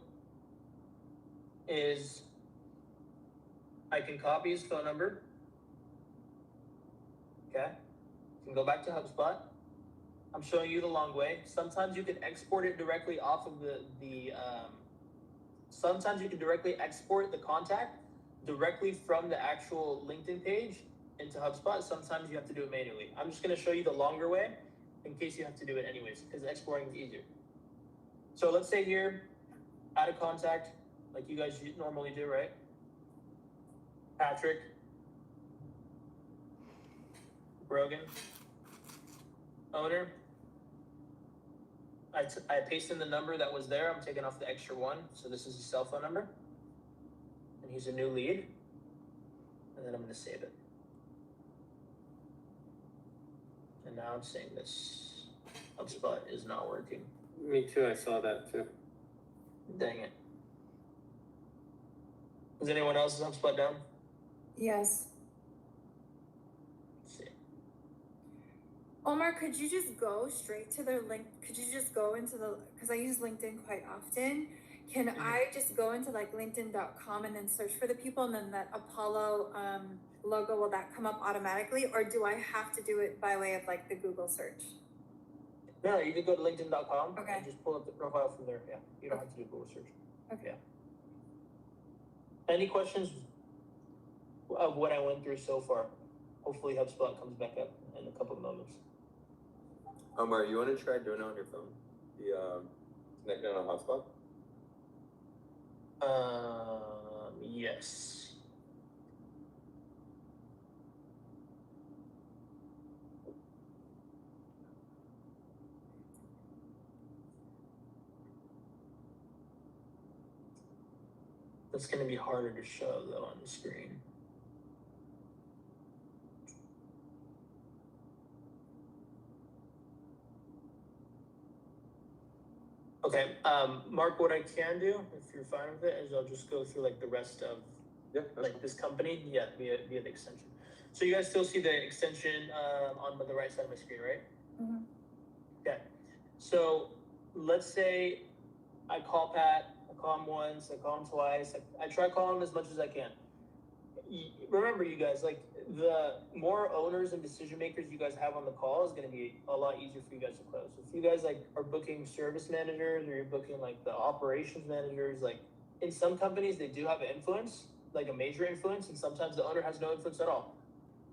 is I can copy his phone number. Okay, I can go back to HubSpot. I'm showing you the long way. Sometimes you can export it directly off of sometimes you can directly export the contact directly from the actual LinkedIn page into HubSpot. Sometimes you have to do it manually. I'm just gonna show you the longer way in case you have to do it anyways, because exporting is easier. So let's say here, add a contact, like you guys normally do, right? Patrick Brogan, owner. I paste in the number that was there. I'm taking off the extra 1. So this is his cell phone number. And he's a new lead. And then I'm going to save it. And now I'm saying this HubSpot is not working. Me too, I saw that too. Dang it. Is anyone else's HubSpot down? Yes. Let's see. Omar, could you just go straight to their link? Could you just go into because I use LinkedIn quite often. Can I just go into like linkedin.com and then search for the people, and then that Apollo logo, will that come up automatically, or do I have to do it by way of like the Google search? No, you can go to linkedin.com Okay. and just pull up the profile from there. Yeah, you don't have to do Google search. Okay. Yeah. Any questions of what I went through so far? Hopefully HubSpot comes back up in a couple of moments. Omar, you want to try doing it on your phone? Connecting on a hotspot? Yes. That's going to be harder to show though on the screen. Okay, Mark, what I can do, if you're fine with it, is I'll just go through like the rest of like this company, via the extension. So you guys still see the extension on the right side of my screen, right? Mm-hmm. Okay, so let's say I call Pat, I call him once, I call him twice, I try calling him as much as I can. remember, you guys, like, the more owners and decision makers you guys have on the call is going to be a lot easier for you guys to close. If you guys like are booking service managers or you're booking like the operations managers, like in some companies they do have an influence, like a major influence, and sometimes the owner has no influence at all.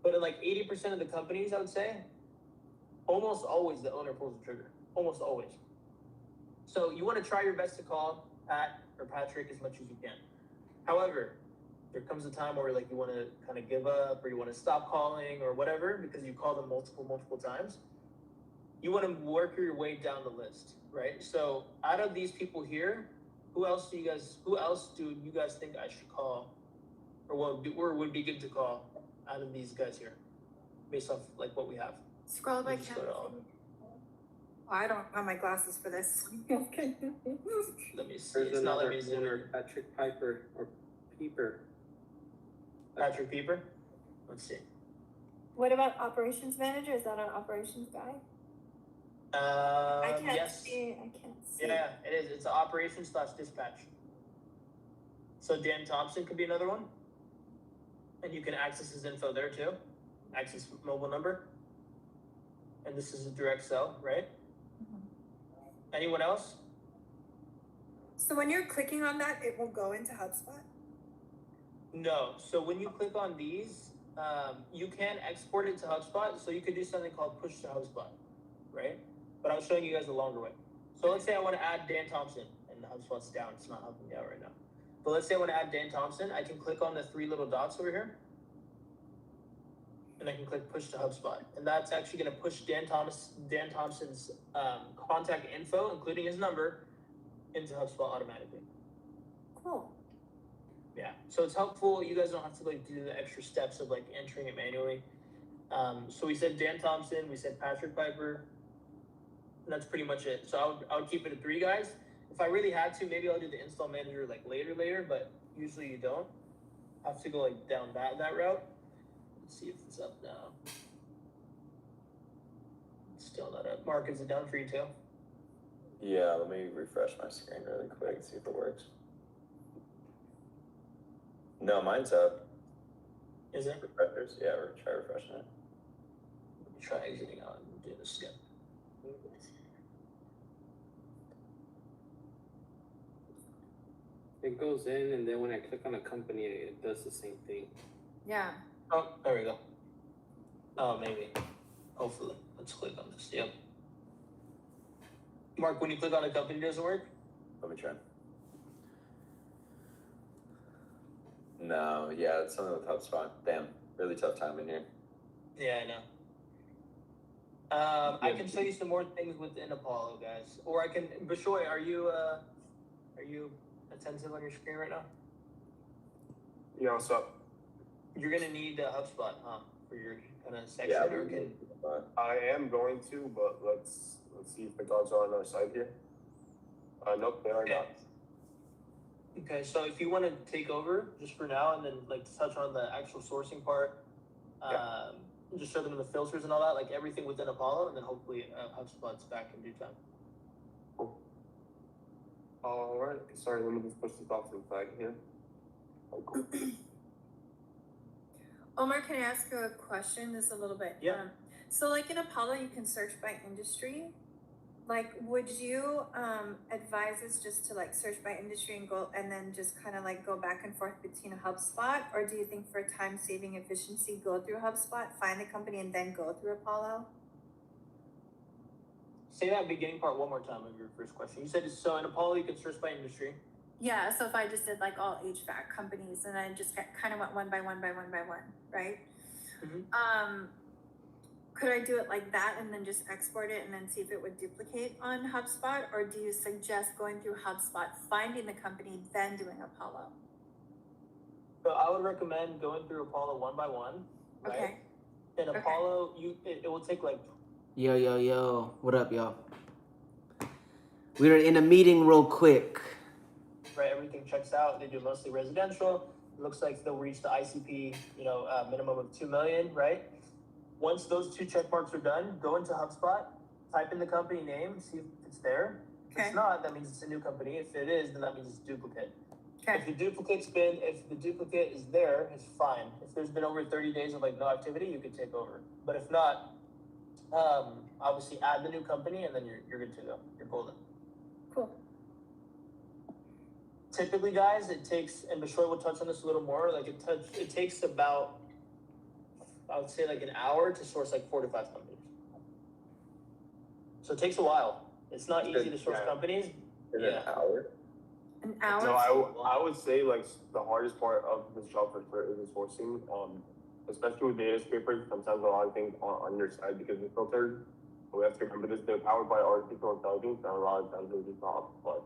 But in like 80% of the companies, I would say, almost always the owner pulls the trigger. Almost always. So you want to try your best to call Pat or Patrick as much as you can. However, there comes a time where like you want to kind of give up or you want to stop calling or whatever because you call them multiple times. You want to work your way down the list, right? So out of these people here, who else do you guys think I should call, or would be good to call out of these guys here, based off like what we have? Scroll by Just go to all. I don't have my glasses for this. Okay. Let me see. There's It's not another letting me zoom owner, in. Patrick Piper or Peeper. Patrick Pieper. Let's see. What about operations manager? Is that an operations guy? I can't Yes. see. I can't see. Yeah, it is. It's operations / dispatch. So Dan Thompson could be another one. And you can access his info there too. Access mobile number. And this is a direct cell, right? Anyone else? So when you're clicking on that, it will go into HubSpot? No. So when you click on these, you can export it to HubSpot. So you could do something called push to HubSpot, right? But I was showing you guys the longer way. So let's say I want to add Dan Thompson, and HubSpot's down. It's not helping me out right now. But let's say I want to add Dan Thompson. I can click on the 3 little dots over here. And I can click push to HubSpot. And that's actually going to push Dan Thompson's contact info, including his number, into HubSpot automatically. Cool. Yeah. So it's helpful. You guys don't have to like do the extra steps of like entering it manually. So we said Dan Thompson, we said Patrick Piper, and that's pretty much it. So I would keep it at 3 guys. If I really had to, maybe I'll do the install manager like later, but usually you don't have to go like down that route. Let's see if it's up now. It's still not up. Mark, is it down for you too? Yeah, let me refresh my screen really quick and see if it works. No, mine's up. Is it? Refreshers, yeah, try refreshing it. Try exiting out and do the skip. It goes in, and then when I click on a company, it does the same thing. Yeah. Oh, there we go. Oh, maybe. Hopefully. Let's click on this. Yep. Mark, when you click on a company, does it work? Let me try. No, yeah, it's something with HubSpot. Damn, really tough time in here. Yeah, I know. I can show you some more things within Apollo, guys. Or I can, Bishoy, are you attentive on your screen right now? Yeah, what's up? You're gonna need HubSpot, huh? For your kind of section, Yeah, or can... I am going to, but let's see if the gods are on our side here. Nope, they are not. Okay, so if you want to take over just for now, and then like touch on the actual sourcing part, just show them the filters and all that, like everything within Apollo, and then hopefully HubSpot's back in due time. Cool. All right. Sorry, let me just push this box in flag here. Oh, cool. Omar, can I ask you a question? This is a little bit. Yeah. So like in Apollo, you can search by industry. Like, would you advise us just to like search by industry and go, and then just kind of like go back and forth between a HubSpot? Or do you think for time saving efficiency, go through HubSpot, find the company, and then go through Apollo? Say that beginning part one more time of your first question. You said, so in Apollo, you can search by industry. Yeah, so if I just did like all HVAC companies and I just kind of went one by one, right? Mm-hmm. Could I do it like that and then just export it and then see if it would duplicate on HubSpot? Or do you suggest going through HubSpot, finding the company, then doing Apollo? So I would recommend going through Apollo one by one, right? Okay. In Apollo, it will take like... Yo. What up, y'all? We're in a meeting real quick. Right, everything checks out. They do mostly residential. It looks like they'll reach the ICP, minimum of 2 million, right? Once those 2 check marks are done, go into HubSpot, type in the company name, see if it's there. If it's not, that means it's a new company. If it is, then that means it's duplicate. If the duplicate is there, it's fine. If there's been over 30 days of like no activity, you could take over. But if not, obviously add the new company and then you're good to go. You're golden. Cool. Typically, guys, it takes, and Bishoy will touch on this a little more. Like it takes about, I would say, like an hour to source like 4 to 5 companies. So it takes a while. It's not easy to source companies. In an hour. An hour? No, I would say like the hardest part of this job for sure is the sourcing. Especially with data scrapers, sometimes a lot of things are on your side because it's filtered. We have to remember this, they're powered by artificial intelligence, and a lot of times they're just not up to par.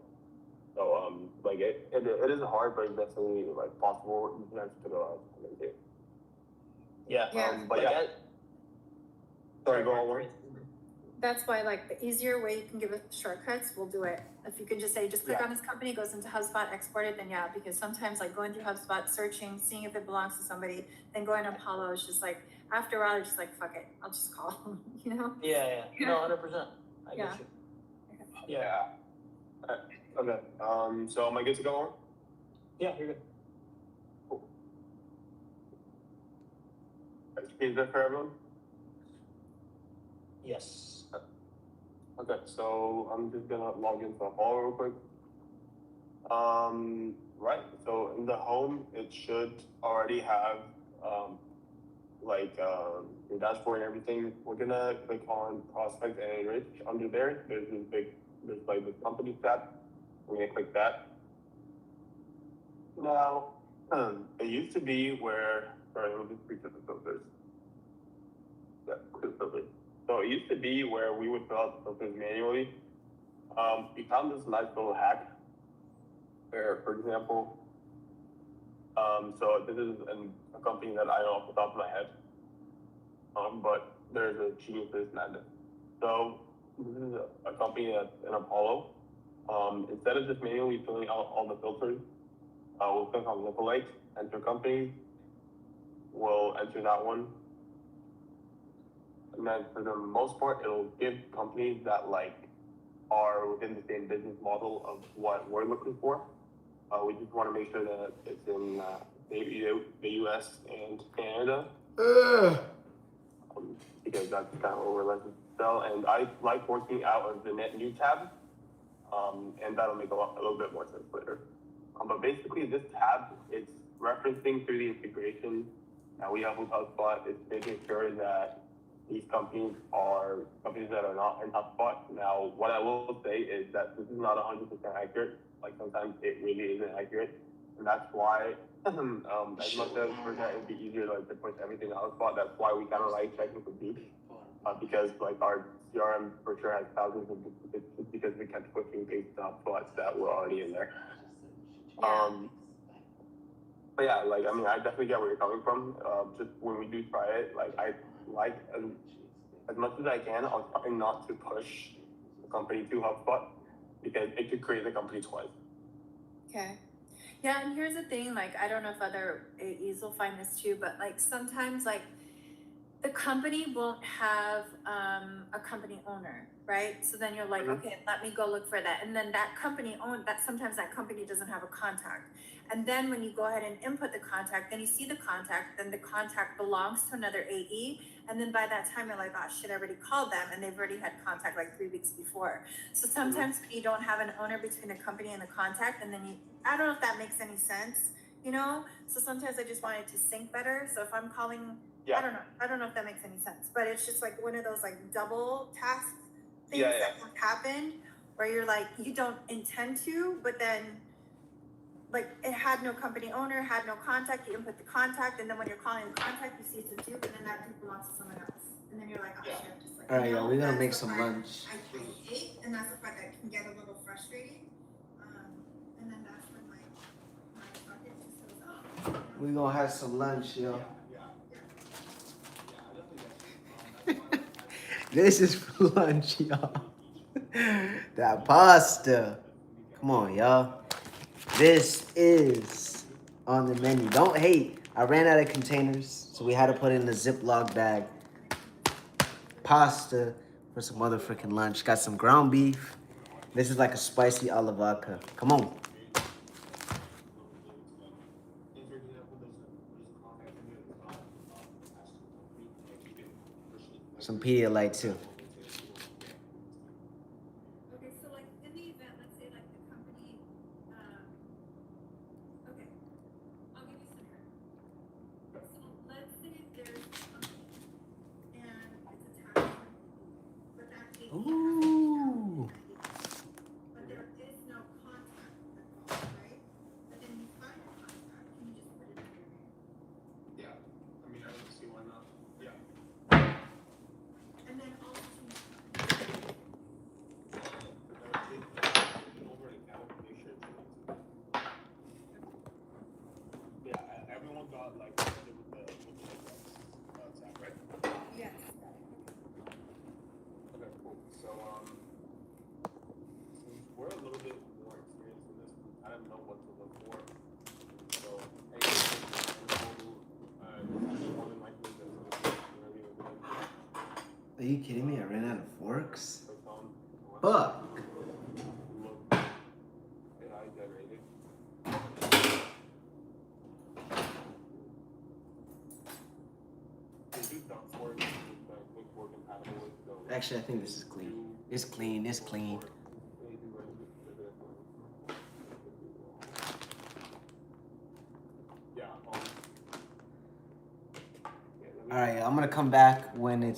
So, like it is hard, but it's definitely like possible. You can have to figure out how to do it. Yeah. But like yeah. Sorry, go on, Lauren. That's why, like, the easier way you can give us shortcuts, we'll do it. If you can just say, just click on this company, it goes into HubSpot, export it, then yeah, because sometimes like going through HubSpot, searching, seeing if it belongs to somebody, then going to Apollo is just like, after a while, you're just like, fuck it, I'll just call them, you know? Yeah. No, 100%. I get you. Yeah. Okay. So am I good to go on? Yeah, you're good. Cool. Is that for everyone? Yes. Okay, so I'm just gonna log into Apollo real quick. Right, so in the home, it should already have, your dashboard and everything. We're gonna click on Prospect and Enrich. Under there, there's like the company tab. We're gonna click that. Now, it used to be where, sorry, let me just reset the filters. Yeah, quick filters. So it used to be where we would fill out the filters manually. We found this nice little hack where, for example, so this is a company that I know off the top of my head, but there's a genius for this madness. So this is a company that's in Apollo. Instead of just manually filling out all the filters, we'll click on lookalike, enter companies, we'll enter that one. And then for the most part, it'll give companies that like are within the same business model of what we're looking for. We just want to make sure that it's in the US and Canada. Because that's kind of what we're looking to sell. And I like working out of the net new tab. And that'll make a little bit more sense later. But basically this tab, it's referencing through the integration that we have with HubSpot. It's making sure that these companies are companies that are not in HubSpot. Now, what I will say is that this is not 100% accurate. Like sometimes it really isn't accurate. And that's why, as much as for that it'd be easier to push everything to HubSpot, that's why we kind of like checking for beats. Because like our CRM for sure has thousands of duplicates just because we kept pushing based on spots that were already in there. But yeah, like, I mean, I definitely get where you're coming from. Just when we do try it, like, I like as much as I can, I'll try not to push the company to HubSpot because it could create the company twice. Okay. Yeah, and here's the thing, like, I don't know if other AEs will find this too, but like sometimes like the company won't have a company owner, right? So then you're like, okay, let me go look for that. And then that company sometimes that company doesn't have a contact. And then when you go ahead and input the contact, then you see the contact, then the contact belongs to another AE. And then by that time, you're like, oh shit, I already called them and they've already had contact like 3 weeks before. So sometimes you don't have an owner between the company and the contact. And then I don't know if that makes any sense, you know? So sometimes I just want it to sync better. So if I'm calling, I don't know if that makes any sense, but it's just like one of those like double task things that happen where you're like, you don't intend to, but then like it had no company owner, had no contact, you input the contact, and then when you're calling the contact, you see it's a dupe, and then that dupe belongs to someone else. And then you're like, oh shit, just like, all right, y'all, we're gonna make some lunch. I hate, and that's the part that can get a little frustrating. And then that's when my bucket just goes up. We're gonna have some lunch, yo. This is for lunch, y'all. That pasta. Come on, y'all. This is on the menu. Don't hate. I ran out of containers, so we had to put it in a Ziploc bag. Pasta for some motherfucking lunch. Got some ground beef. This is like a spicy alla vodka. Come on. Some Pedialyte too. Okay, so like in the event, let's say like the company, okay, I'll give you a scenario. So let's say there's a company and it's attached, but that AD Ooh. but there is no contact at all, right? But then you find a contact, can you just put it under your name? Yeah, I mean, I don't see why not. Yeah. And then also Yeah, everyone got like with the tab, right? yes. Okay, cool. So since we're a little bit more experienced in this, we kind of know what to look for. So more than likely that's Are you kidding me? I ran out of forks. Fuck. AI generated. Actually, I think this is clean. It's clean. It's clean. All right, I'm gonna come back when it's